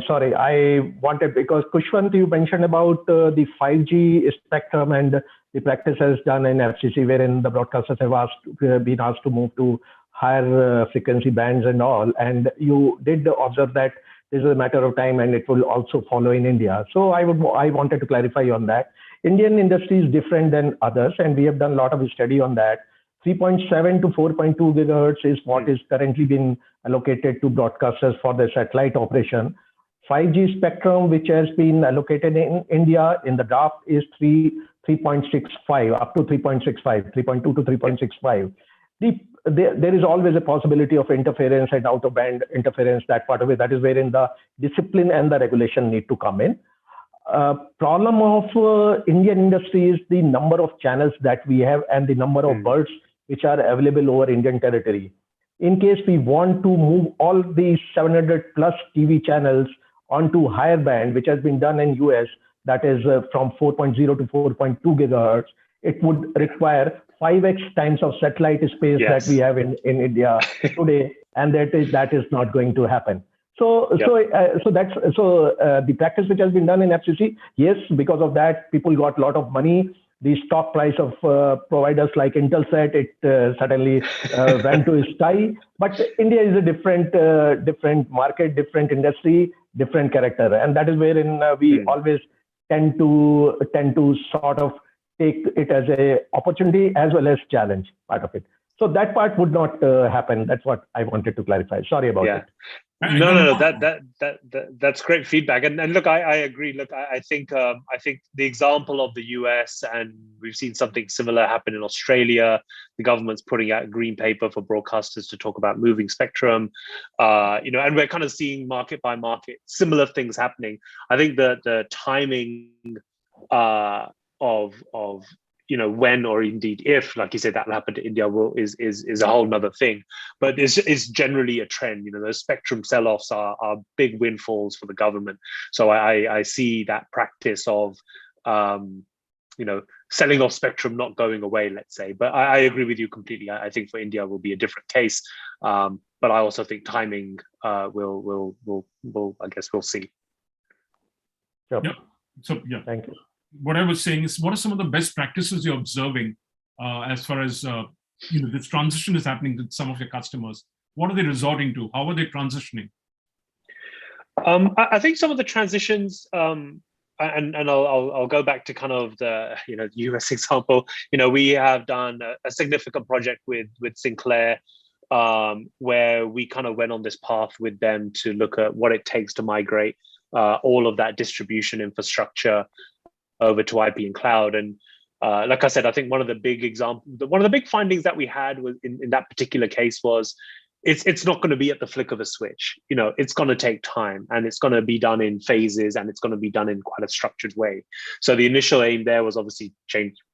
sorry. I wanted, because Kushwant, you mentioned about the 5G spectrum and the practices done in FCC, wherein the broadcasters have been asked to move to higher frequency bands and all. And you did observe that this is a matter of time and it will also follow in India. So I wanted to clarify on that. Indian industry is different than others, and we have done a lot of study on that. 3.7 to 4.2 gigahertz is what is currently being allocated to broadcasters for the satellite operation. 5G spectrum, which has been allocated in India in the draft, is 3.65, up to 3.65, 3.2 to 3.65. There is always a possibility of interference and out-of-band interference, that part of it. That is wherein the discipline and the regulation need to come in. Problem of Indian industry is the number of channels that we have and the number of birds which are available over Indian territory. In case we want to move all these 700 plus TV channels onto higher band, which has been done in US, that is from 4.0 to 4.2 gigahertz, it would require 5x times of satellite space that we have in India today, and that is not going to happen. So the practice which has been done in FCC, yes, because of that, people got a lot of money. The stock price of providers like Intelsat, it suddenly went to sky. But India is a different market, different industry, different character, and that is wherein we always tend to sort of take it as a opportunity as well as challenge part of it. So that part would not happen. That's what I wanted to clarify. Sorry about it. No. That's great feedback. And look, I agree. Look, I think the example of the US, and we've seen something similar happen in Australia. The government's putting out a green paper for broadcasters to talk about moving spectrum. And we're kind of seeing market by market similar things happening. I think the timing of when or indeed if, like you said, that will happen to India is a whole nother thing. But it's generally a trend. Those spectrum sell-offs are big windfalls for the government. So I see that practice of selling off spectrum not going away, let's say. But I agree with you completely. I think for India will be a different case. But I also think timing will I guess we'll see. Yep. So yeah, Thank you. what I was saying is, what are some of the best practices you're observing as far as this transition is happening with some of your customers? What are they resorting to? How are they transitioning? I think some of the transitions, and I'll go back to kind of the US example. We have done a significant project with Sinclair, where we kind of went on this path with them to look at what it takes to migrate all of that distribution infrastructure over to IP and cloud. And like I said, I think one of the big findings that we had was in that particular case was it's not going to be at the flick of a switch. It's going to take time, and it's going to be done in phases, and it's going to be done in quite a structured way. So the initial aim there was obviously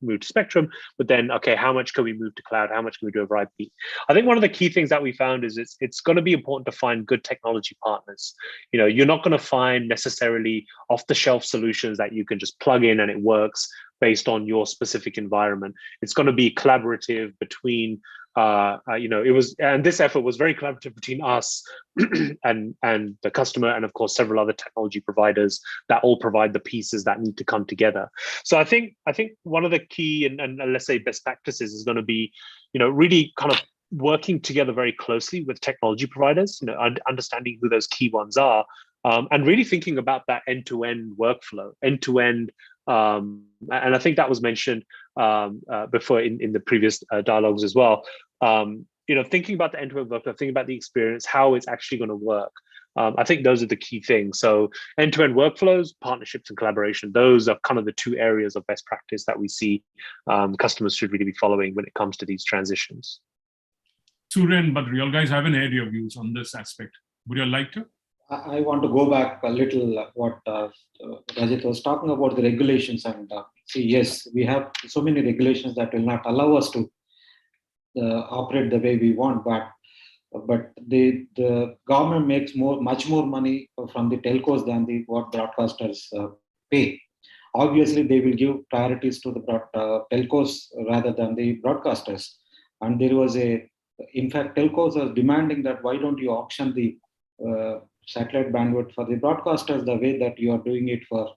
move to spectrum, but then, okay, how much can we move to cloud? How much can we do over IP? I think one of the key things that we found is it's going to be important to find good technology partners. You're not going to find necessarily off-the-shelf solutions that you can just plug in and it works based on your specific environment. It's going to be collaborative between this effort was very collaborative between us and the customer, and of course several other technology providers that all provide the pieces that need to come together. So I think one of the key and let's say best practices is going to be really kind of working together very closely with technology providers, understanding who those key ones are, and really thinking about that end-to-end workflow, end-to-end. And I think that was mentioned before in the previous dialogues as well. Thinking about the end-to-end workflow, thinking about the experience, how it's actually going to work. I think those are the key things. So end-to-end workflows, partnerships, and collaboration, those are kind of the two areas of best practice that we see customers should really be following when it comes to these transitions. Surya and Badri, you guys haven't aired your views on this aspect. Would you like to? I want to go back a little what Rajat was talking about, the regulations. And see, yes, we have so many regulations that will not allow us to operate the way we want, but the government makes much more money from the telcos than what broadcasters pay. Obviously, they will give priorities to the telcos rather than the broadcasters. And there was in fact, telcos are demanding that why don't you auction the satellite bandwidth for the broadcasters the way that you are doing it for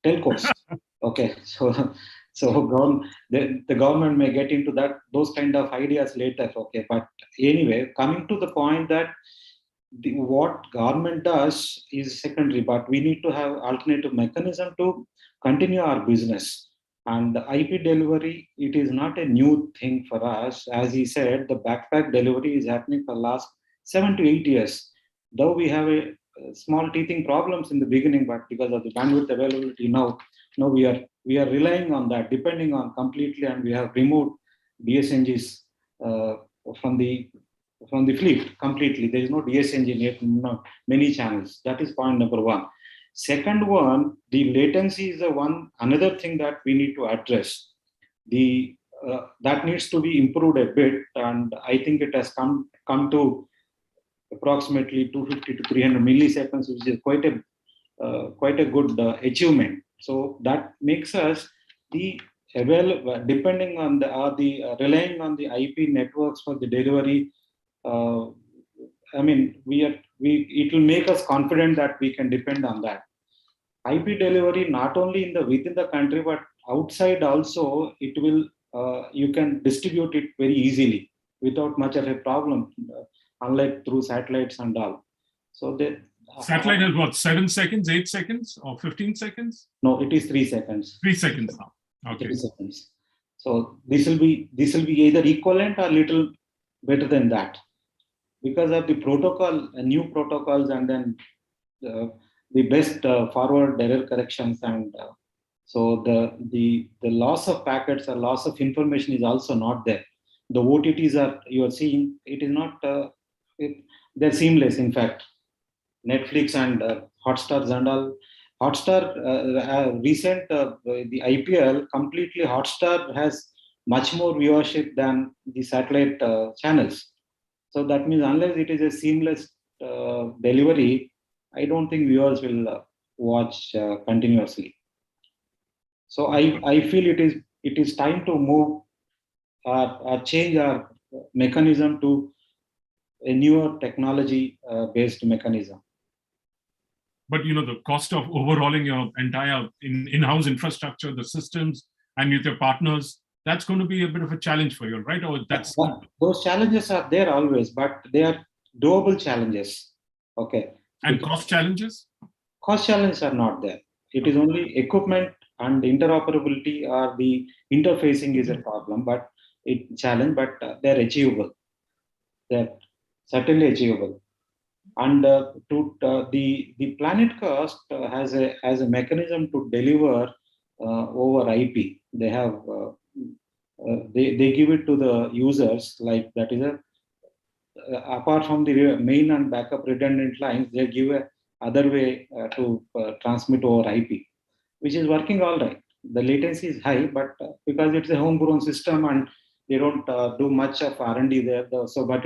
telcos. Okay, so the government may get into those kind of ideas later. Okay, but anyway, coming to the point that what government does is secondary, but we need to have alternative mechanism to continue our business. And the IP delivery, it is not a new thing for us. As he said, the backpack delivery is happening for the last 7 to 8 years. Though we have a small teething problems in the beginning, but because of the bandwidth availability now we are relying on that, depending on completely, and we have removed DSNGs from the fleet completely. There is no DSNG in many channels. That is point number one. Second one, the latency is another thing that we need to address. That needs to be improved a bit, and I think it has come to approximately 250 to 300 milliseconds, which is quite a good achievement. So that makes us depending on relying on the IP networks for the delivery. It will make us confident that we can depend on that. IP delivery not only within the country but outside also, it will you can distribute it very easily without much of a problem, unlike through satellites and all. So satellite has what, 7 seconds, 8 seconds, or 15 seconds? No, it is 3 seconds. 3 seconds now. Okay. 3 seconds. So this will be either equivalent or little better than that, because of the protocol, new protocols, and then the best forward error corrections, and so the loss of packets or loss of information is also not there. The OTTs you are seeing, it is not they're seamless. In fact, Netflix and Hotstars and all Hotstar, the IPL, completely Hotstar has much more viewership than the satellite channels. So that means unless it is a seamless delivery, I don't think viewers will watch continuously. So I feel it is time to move or change our mechanism to a newer technology based mechanism. But the cost of overhauling your entire in-house infrastructure, the systems, and with your partners, that's going to be a bit of a challenge for you, right? Or that's those challenges are there always, but they are doable challenges. Okay. And because cost challenges? Cost challenges are not there. It is only equipment and interoperability or the interfacing is a problem, but they're achievable. They're certainly achievable. And the Planet Cost has a mechanism to deliver over IP. They have they give it to the users, like that is a apart from the main and backup redundant lines, they give a other way to transmit over IP, which is working all right. The latency is high, but because it's a homegrown system and they don't do much of R&D there, but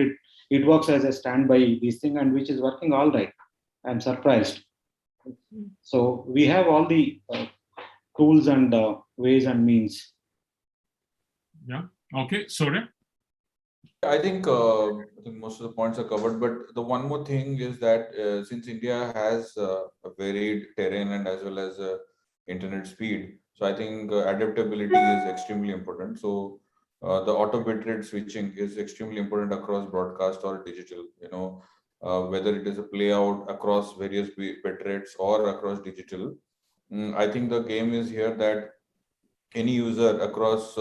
it works as a standby this thing, and which is working all right. I'm surprised. So we have all the tools and ways and means. Yeah. Okay. Sorry. I think most of the points are covered, but the one more thing is that since India has a varied terrain and as well as internet speed, so I think adaptability is extremely important. So the auto bitrate switching is extremely important across broadcast or digital. Whether it is a play out across various bit rates or across digital. I think the game is here that any user across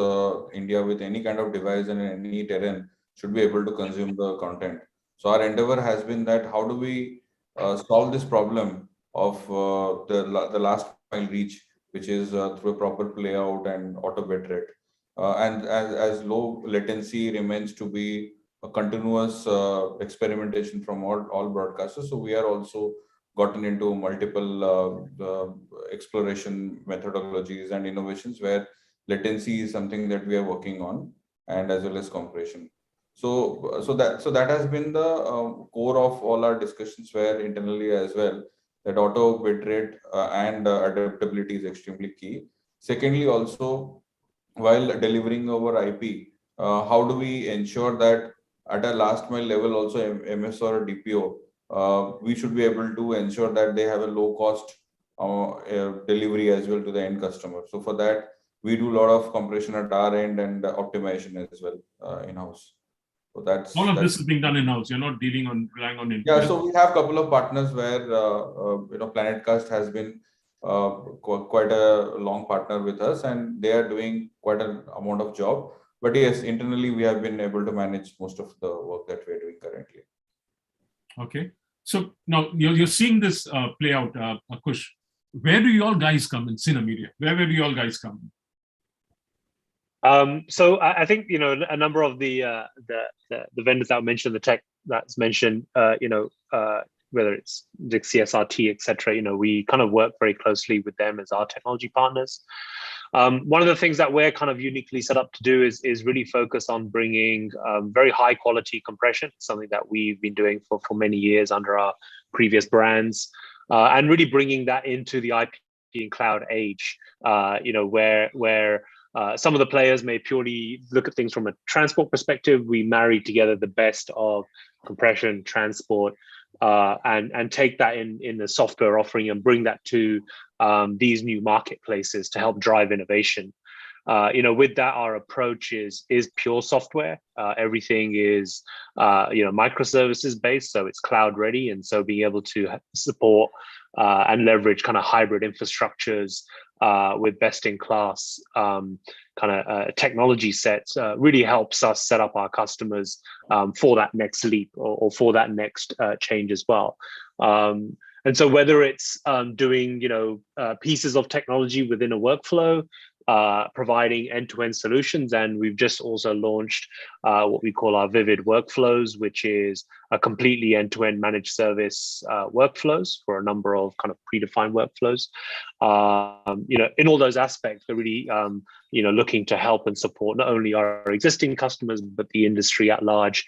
India with any kind of device and any terrain should be able to consume the content. So our endeavor has been that how do we solve this problem of the last mile reach, which is through a proper play out and auto bitrate. And as low latency remains to be a continuous experimentation from all broadcasters. So we are also gotten into multiple exploration methodologies and innovations where latency is something that we are working on, and as well as compression. So that has been the core of all our discussions, where internally as well, that auto bitrate and adaptability is extremely key. Secondly, also while delivering over IP, how do we ensure that at a last mile level also MS or DPO, we should be able to ensure that they have a low cost delivery as well to the end customer. So for that, we do a lot of compression at our end and optimization as well in-house. So All of this is being done in-house. You're not relying on yeah. So we have a couple of partners where PlanetCast has been quite a long partner with us, and they are doing quite an amount of job. But yes, internally we have been able to manage most of the work that we're doing currently. Okay. So now you're seeing this play out, Kush. Where do you all guys come in Cinemedia? Where do you all guys come in? So I think a number of the vendors that were mentioned, the tech that's mentioned, whether it's the CSRT, etc. We kind of work very closely with them as our technology partners. One of the things that we're kind of uniquely set up to do is really focus on bringing very high quality compression, something that we've been doing for many years under our previous brands, and really bringing that into the IP and cloud age, where some of the players may purely look at things from a transport perspective. We marry together the best of compression, transport, and take that in the software offering and bring that to these new marketplaces to help drive innovation. With that, our approach is pure software. Everything is microservices based, so it's cloud ready, and so being able to support and leverage kind of hybrid infrastructures with best in class technology sets really helps us set up our customers for that next leap or for that next change as well. And so whether it's doing pieces of technology within a workflow, providing end-to-end solutions. And we've just also launched what we call our Vivid Workflows, which is a completely end-to-end managed service workflows for a number of kind of predefined workflows. In all those aspects, we're really looking to help and support not only our existing customers, but the industry at large,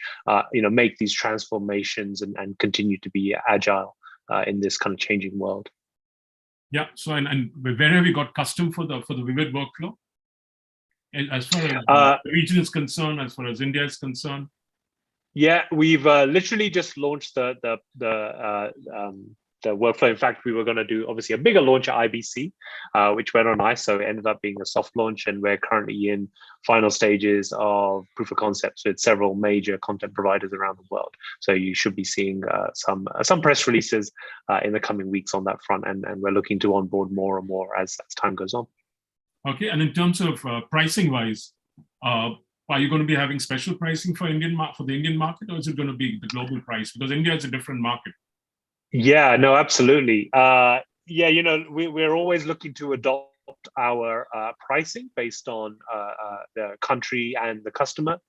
make these transformations and continue to be agile in this kind of changing world. Yeah. So, and where have you got custom for the Vivid workflow? And as far as the region is concerned, as far as India is concerned? Yeah, we've literally just launched the workflow. In fact, we were going to do obviously a bigger launch at IBC, which went on nice. So it ended up being a soft launch, and we're currently in final stages of proof of concepts with several major content providers around the world. So you should be seeing some press releases in the coming weeks on that front, and we're looking to onboard more and more as time goes on. Okay, and in terms of pricing wise, are you going to be having special pricing for the Indian market, or is it going to be the global price? Because India is a different market. Yeah, no, absolutely. We're always looking to adopt our pricing based on the country and the customer.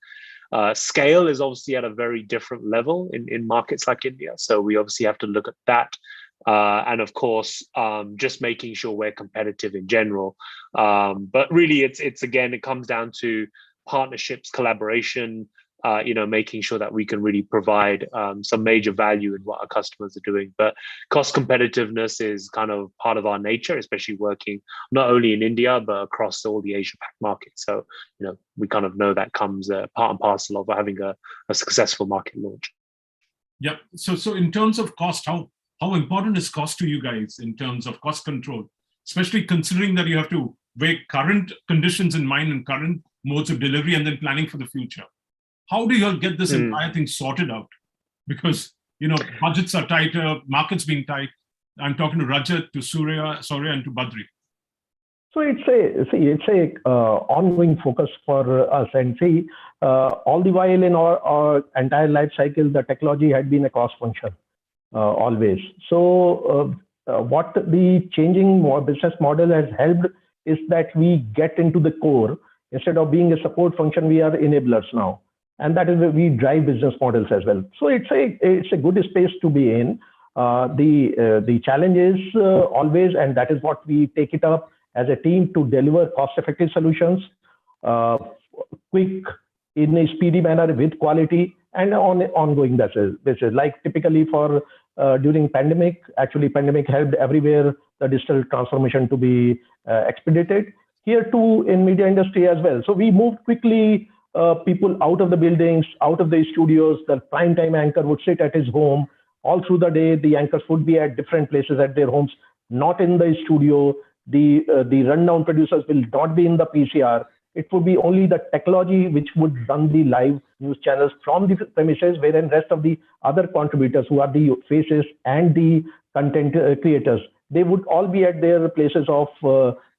Scale is obviously at a very different level in markets like India. So we obviously have to look at that. And of course, just making sure we're competitive in general. But really, it comes down to partnerships, collaboration, making sure that we can really provide some major value in what our customers are doing. But cost competitiveness is kind of part of our nature, especially working not only in India, but across all the Asia Pac markets. So, we kind of know that comes part and parcel of having a successful market launch. Yeah. So in terms of cost, how important is cost to you guys in terms of cost control, especially considering that you have to weigh current conditions in mind and current modes of delivery and then planning for the future? How do you all get this entire thing sorted out? Because, budgets are tighter, markets being tight. I'm talking to Rajat, to Surya, and to Badri. So it's a ongoing focus for us, and all the while in our entire life cycle, the technology had been a cost function always. So what the changing business model has helped is that we get into the core. Instead of being a support function, we are enablers now, and that is where we drive business models as well. So it's a good space to be in. The challenge is always, and that is what we take it up as a team, to deliver cost-effective solutions, quick, in a speedy manner, with quality, and on an ongoing basis. Like typically for during pandemic, actually pandemic helped everywhere the digital transformation to be expedited. Here too in media industry as well. So we moved quickly, people out of the buildings, out of the studios. The prime time anchor would sit at his home all through the day. The anchors would be at different places at their homes, not in the studio. The rundown producers will not be in the PCR. It would be only the technology which would run the live news channels from the premises, wherein rest of the other contributors who are the faces and the content creators, they would all be at their places of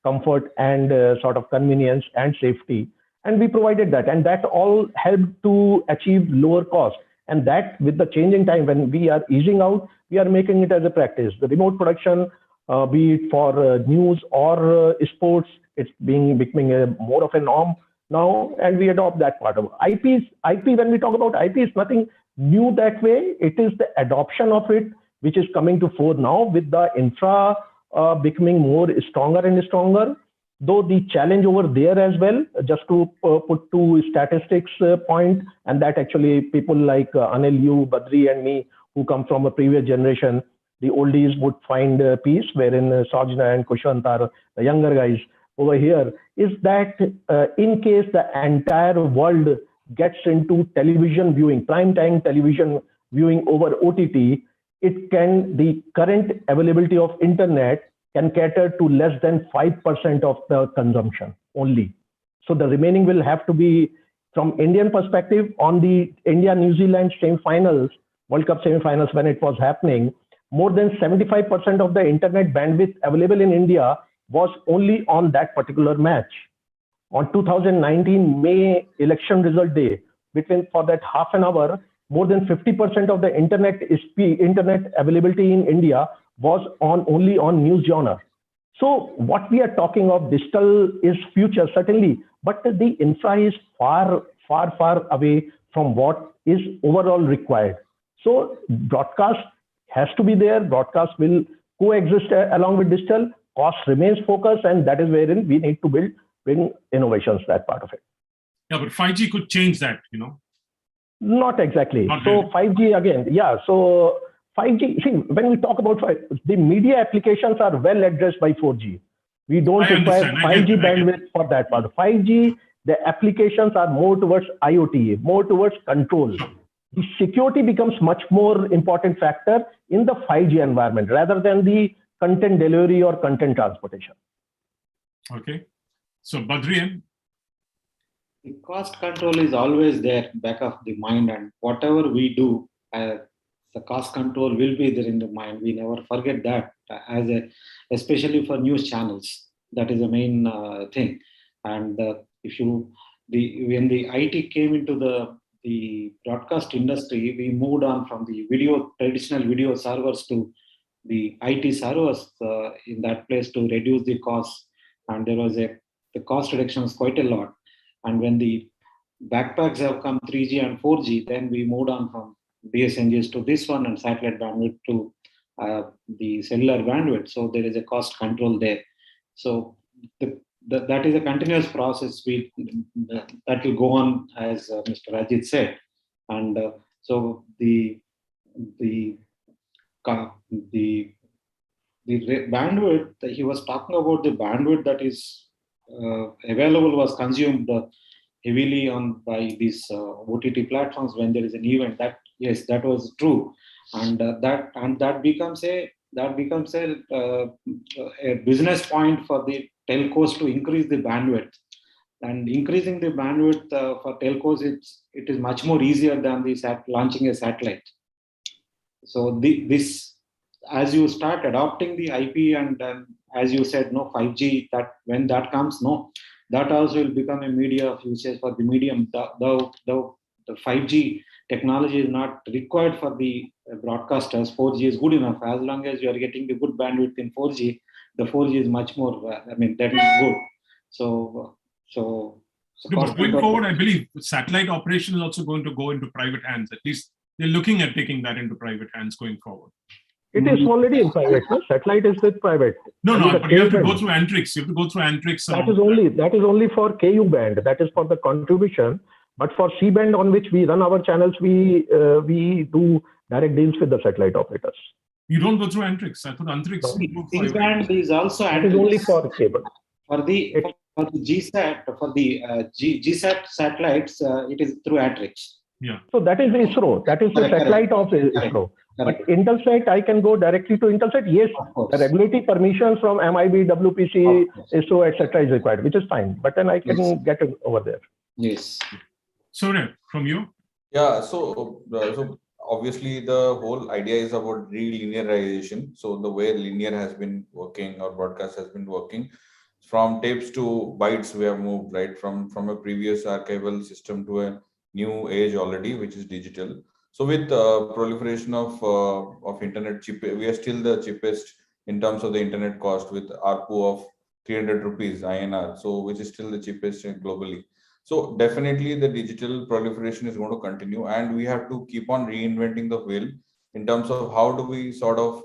comfort and sort of convenience and safety. And we provided that, and that all helped to achieve lower cost. And that, with the changing time, when we are easing out, we are making it as a practice. The remote production, be it for news or sports, it's becoming more of a norm now, and we adopt that part of IP. When we talk about IP, it's nothing new that way. It is the adoption of it which is coming to fore now, with the infra becoming more stronger and stronger. Though the challenge over there as well, just to put two statistics point, and that actually people like Anil, you, Badri, and me, who come from a previous generation, the oldies would find peace, wherein Sajna and Kushant are the younger guys over here, is that in case the entire world gets into television viewing, prime time television viewing over OTT, the current availability of internet can cater to less than 5% of the consumption only. So the remaining will have to be, from Indian perspective, on the India-New Zealand semi-finals, World Cup semi-finals when it was happening, more than 75% of the internet bandwidth available in India was only on that particular match. On 2019 May election result day, for that half an hour, more than 50% of the internet availability in India was only on news genre. So what we are talking of, digital is future certainly, but the infra is far, far, far away from what is overall required. So broadcast has to be there. Broadcast will coexist along with digital. Cost remains focused, and that is wherein we need to bring innovations, that part of it. Yeah, but 5G could change that, Not exactly. Not So really. 5G again, yeah. So 5G, see, when we talk about the media applications are well addressed by 4G. We don't I require understand. I 5G get that. bandwidth for that part. 5G, the applications are more towards IoT, more towards control. Sure. The security becomes much more important factor in the 5G environment rather than the content delivery or content transportation. Okay. So Badrian, The cost control is always there back of the mind, and whatever we do, the cost control will be there in the mind. We never forget that, especially for news channels. That is the main thing. And when the IT came into the broadcast industry, we moved on from the traditional video servers to the IT servers in that place to reduce the cost. And the cost reduction was quite a lot. And when the backpacks have come 3G and 4G, then we moved on from BSNGs to this one and satellite bandwidth to the cellular bandwidth. So there is a cost control there. So that is a continuous process that will go on, as Mr. Rajit said. And so the bandwidth that he was talking about, the bandwidth that is available was consumed heavily by these OTT platforms when there is an event. That was true, and that becomes a business point for the telcos to increase the bandwidth. And increasing the bandwidth for telcos, it is much more easier than launching a satellite. So this, as you start adopting the IP and as you said, 5G, that when that comes, that also will become a media of usage for the medium. The 5G technology is not required for the broadcasters. 4G is good enough. As long as you are getting the good bandwidth in 4G, the 4G is much more, that is good. So but going forward, I believe satellite operation is also going to go into private hands. At least they're looking at taking that into private hands going forward. It is already in private. No? Satellite is with private. No, but you have to go through Antrix. You have to go through Antrix. That is only for KU band. That is for the contribution. But for C band, on which we run our channels, we do direct deals with the satellite operators. You don't go through Antrix. I thought Antrix. C band is also That is only for cable. For the GSAT, for the GSAT satellites, it is through Antrix. Yeah. So that is ISRO. That is the satellite of ISRO. But Intelsat, I can go directly to Intelsat. Yes, the regulatory permissions from MIB, WPC, ISRO, etc. is required, which is fine. But then I can get it over there. Yes. Surya, from you? Yeah, so obviously the whole idea is about relinearization. So the way linear has been working or broadcast has been working, from tapes to bytes we have moved, right, from a previous archival system to a new age already, which is digital. So with proliferation of internet chip, we are still the cheapest in terms of the internet cost, with ARPU of 300 rupees INR, so which is still the cheapest globally. So definitely the digital proliferation is going to continue, and we have to keep on reinventing the wheel in terms of how do we sort of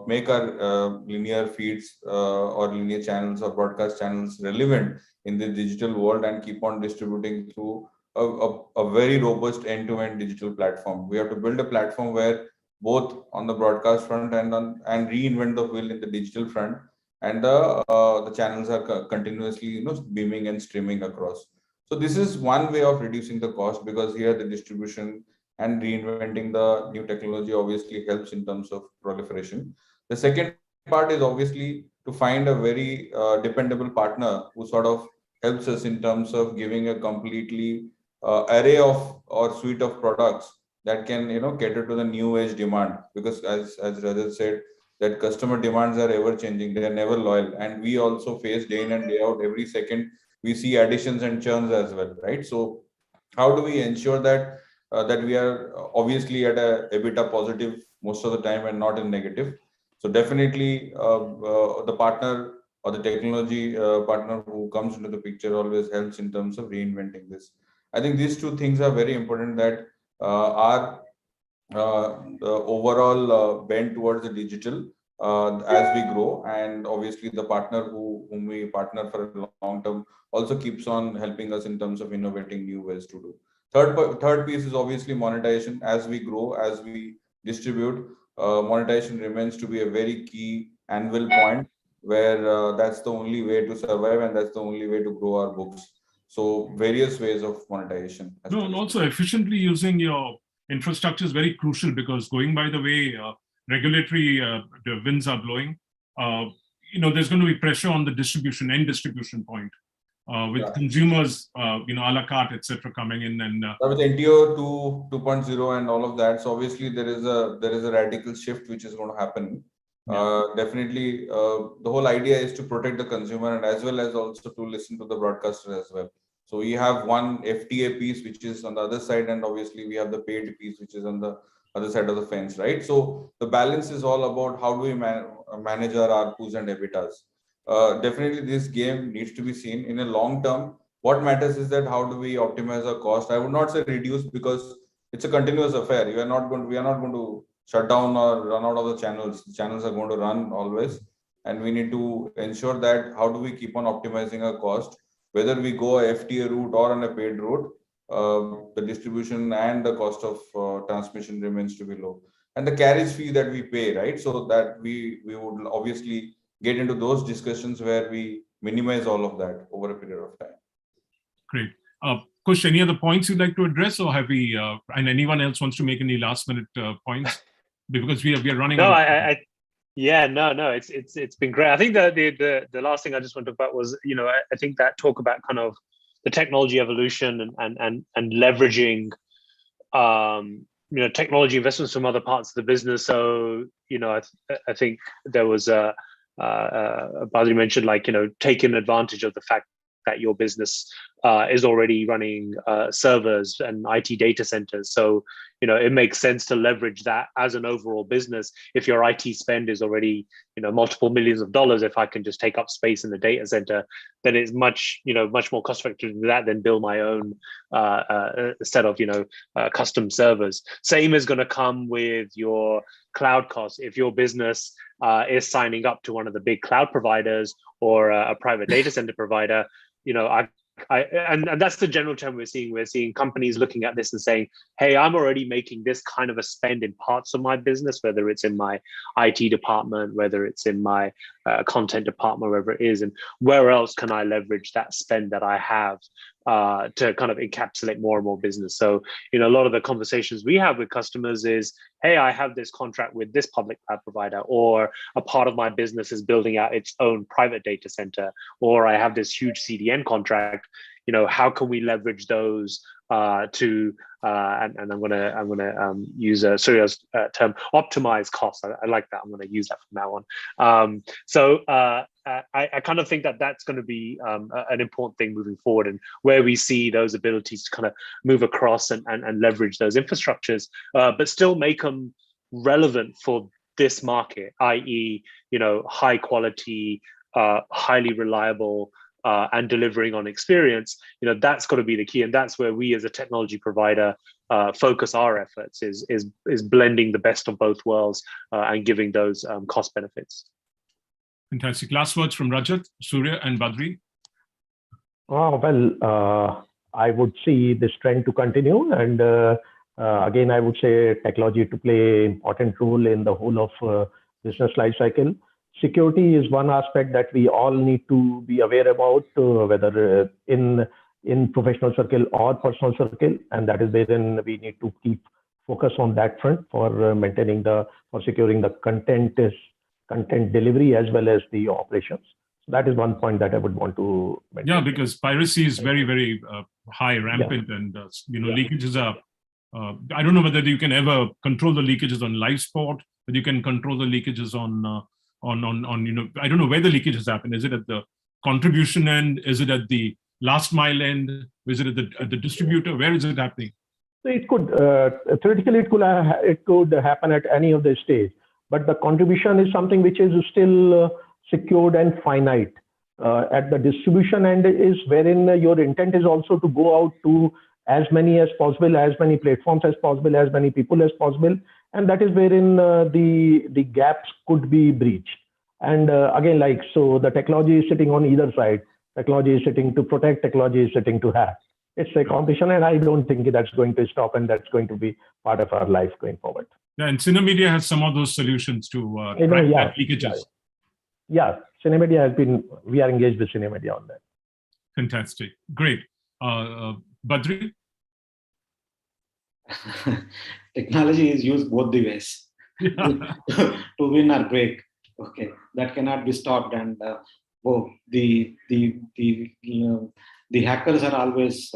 make our linear feeds or linear channels or broadcast channels relevant in the digital world and keep on distributing through a very robust end-to-end digital platform. We have to build a platform where both on the broadcast front and reinvent the wheel in the digital front, and the channels are continuously beaming and streaming across. So this is one way of reducing the cost, because here the distribution and reinventing the new technology obviously helps in terms of proliferation. The second part is obviously to find a very dependable partner who sort of helps us in terms of giving a completely array of or suite of products that can cater to the new age demand, because as Rajat said, that customer demands are ever changing, they are never loyal, and we also face day in and day out, every second we see additions and churns as well, right? So how do we ensure that that we are obviously at a EBITDA positive most of the time and not in negative? So definitely the partner or the technology partner who comes into the picture always helps in terms of reinventing this. I think these two things are very important, that our the overall bend towards the digital as we grow, and obviously the partner whom we partner for a long term also keeps on helping us in terms of innovating new ways to do. Third piece is obviously monetization. As we grow, as we distribute, monetization remains to be a very key anvil point, where that's the only way to survive and that's the only way to grow our books. So various ways of monetization. No, and also efficiently using your infrastructure is very crucial, because going by the way regulatory the winds are blowing, there's going to be pressure on the end distribution point with consumers, a la carte, etc., coming in and with NTO 2.0 and all of that. So obviously there is a radical shift which is going to happen. Definitely, the whole idea is to protect the consumer and as well as also to listen to the broadcaster as well. So we have one FTA piece which is on the other side, and obviously we have the paid piece which is on the other side of the fence, right? So the balance is all about how do we manage our ARPUs and EBITDAs. Definitely, this game needs to be seen in a long term. What matters is that how do we optimize our cost? I would not say reduce, because it's a continuous affair. We are not going to shut down or run out of the channels. The channels are going to run always, and we need to ensure that how do we keep on optimizing our cost, whether we go a FTA route or on a paid route. The distribution and the cost of transmission remains to be low, and the carriage fee that we pay, right? So that we would obviously get into those discussions where we minimize all of that over a period of time. Great. Kush, any other points you'd like to address, or have we, and anyone else wants to make any last minute points? Because we are running No, out. It's been great. I think the last thing I just want to talk about was, I think that talk about kind of the technology evolution and leveraging, technology investments from other parts of the business. So, I think there was Badri mentioned, taking advantage of the fact that your business is already running servers and IT data centers. So, it makes sense to leverage that as an overall business. If your IT spend is already, multiple millions of dollars, if I can just take up space in the data center, then it's much more cost effective to do that than build my own set of, custom servers. Same is going to come with your cloud costs. If your business is signing up to one of the big cloud providers or a private data center provider, and that's the general trend we're seeing. We're seeing companies looking at this and saying, hey, I'm already making this kind of a spend in parts of my business, whether it's in my IT department, whether it's in my content department, wherever it is, and where else can I leverage that spend that I have to kind of encapsulate more and more business. So, a lot of the conversations we have with customers is, hey, I have this contract with this public cloud provider, or a part of my business is building out its own private data center, or I have this huge CDN contract. How can we leverage those to and I'm gonna use Surya's term, optimize costs. I like that. I'm gonna use that from now on. So I kind of think that that's going to be an important thing moving forward, and where we see those abilities to kind of move across and leverage those infrastructures, but still make them relevant for this market, i.e., high quality, highly reliable, and delivering on experience. That's got to be the key, and that's where we as a technology provider focus our efforts, is blending the best of both worlds and giving those cost benefits. Fantastic. Last words from Rajat, Surya, and Badri. I would see this trend to continue, and again, I would say technology to play an important role in the whole of business life cycle. Security is one aspect that we all need to be aware about, whether in professional circle or personal circle, and that is wherein we need to keep focus on that front for securing the content delivery as well as the operations. So that is one point that I would want to mention. Yeah, because piracy is very, very high, rampant, and leakages are. I don't know whether you can ever control the leakages on live sport, but you can control the leakages on I don't know where the leakages happen. Is it at the contribution end? Is it at the last mile end? Is it at the distributor? Where is it happening? So it could theoretically it could happen at any of the stage. but the contribution is something which is still secured and finite. At the distribution end is wherein your intent is also to go out to as many as possible, as many platforms as possible, as many people as possible, and that is wherein the gaps could be breached. And again, like, so the technology is sitting on either side. Technology is sitting to protect, technology is sitting to hack. It's a competition, and I don't think that's going to stop, and that's going to be part of our life going forward. Yeah, and Cinemedia has some of those solutions to track that leakages. Yeah, Cinemedia has been, we are engaged with Cinemedia on that. Fantastic. Great. Badri? Technology is used both the ways to win or break. Okay, that cannot be stopped. And the hackers are always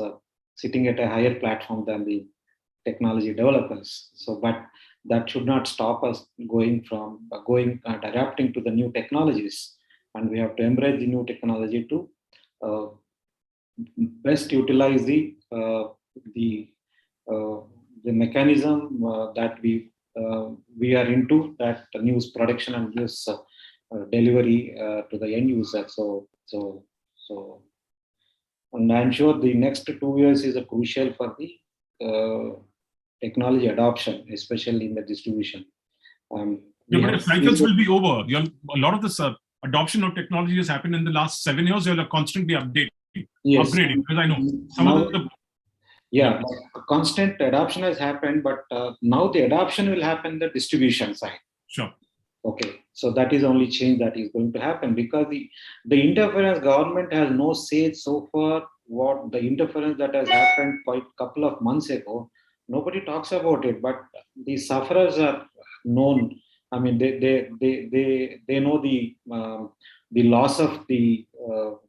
sitting at a higher platform than the technology developers. So, but that should not stop us adapting to the new technologies, and we have to embrace the new technology to best utilize the mechanism that we are into, that news production and news delivery to the end user. So, and I'm sure the next 2 years is crucial for the technology adoption, especially in the distribution. But the cycles will be over. A lot of this adoption of technology has happened in the last 7 years. You'll constantly updating, upgrading, because I know some of the. Yeah, constant adoption has happened, but now the adoption will happen in the distribution side. Sure. Okay, so that is only change that is going to happen, because the interference, government has no say so far. What the interference that has happened quite a couple of months ago, nobody talks about it, but the sufferers are known. I mean, they know the loss of the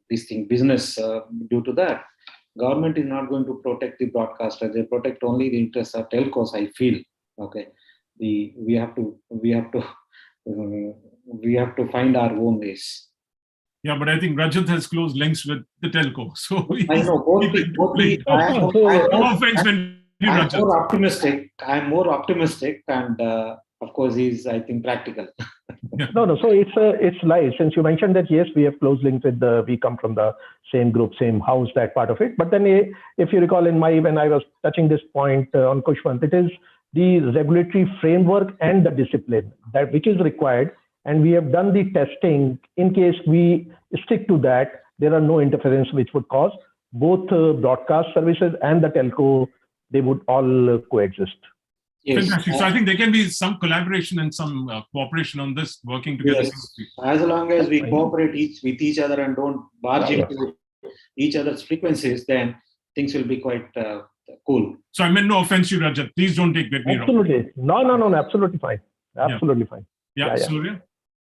business due to that. Government is not going to protect the broadcaster; they protect only the interests of telcos, I feel. Okay, we have to find our own ways. Yeah, but I think Rajat has close links with the telco, so I know I'm more optimistic, and of course, he's, I think, practical. No. So it's live. Since you mentioned that, yes, we have close links with we come from the same group, same house, that part of it. But then, if you recall, when I was touching this point on Kushwant, it is the regulatory framework and the discipline that which is required, and we have done the testing. In case we stick to that, there are no interference which would cause both broadcast services and the telco. They would all coexist. Yes. Fantastic. So I think there can be some collaboration and some cooperation on this, working together. Yes. As long as we cooperate with each other and don't barge into each other's frequencies, then things will be quite cool. So I meant no offense to Rajat. Please don't take me wrong. Absolutely. No. Absolutely fine. Absolutely fine. Yeah. Surya?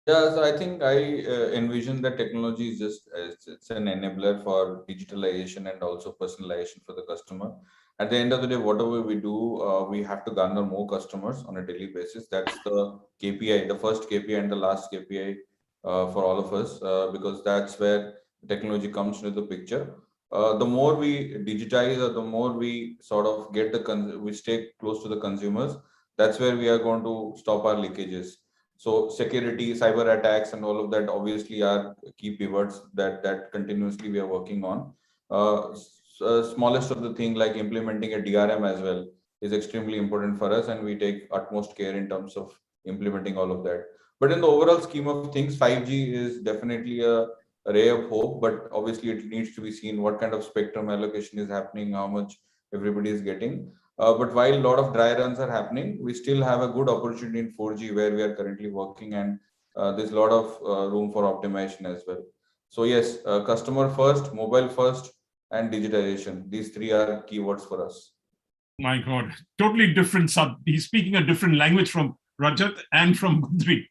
Yeah, so I think I envision that technology is just it's an enabler for digitalization and also personalization for the customer. At the end of the day, whatever we do, we have to garner more customers on a daily basis. That's the KPI, the first KPI and the last KPI for all of us, because that's where technology comes into the picture. The more we digitize, or the more we sort of get we stay close to the consumers, that's where we are going to stop our leakages. So security, cyber attacks, and all of that obviously are key pivots that continuously we are working on. Smallest of the thing, like implementing a DRM as well, is extremely important for us, and we take utmost care in terms of implementing all of that. But in the overall scheme of things, 5G is definitely a ray of hope, but obviously it needs to be seen what kind of spectrum allocation is happening, how much everybody is getting. But while a lot of dry runs are happening, we still have a good opportunity in 4G where we are currently working, and there's a lot of room for optimization as well. So yes, customer first, mobile first, and digitization. These three are keywords for us. My God, totally different he's speaking a different language from Rajat and from Badri.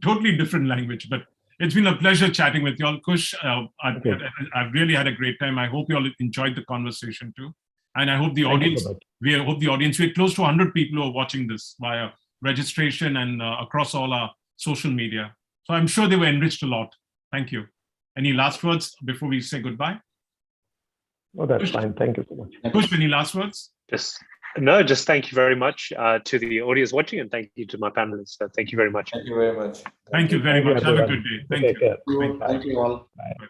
Totally different language, but it's been a pleasure chatting with you all. Kush, I've really had a great time. I hope you all enjoyed the conversation too. And I hope the audience, we're close to 100 people who are watching this via registration and across all our social media. So I'm sure they were enriched a lot. Thank you. Any last words before we say goodbye? Oh, that's fine. Thank you so much. Kush, any last words? Just No, just thank you very much to the audience watching, and thank you to my panelists. So thank you very much. Thank you very much. Thank you very Thank you, much. Have a everyone. good day. Thank Take you. care. Thank you. Thank you all. Bye.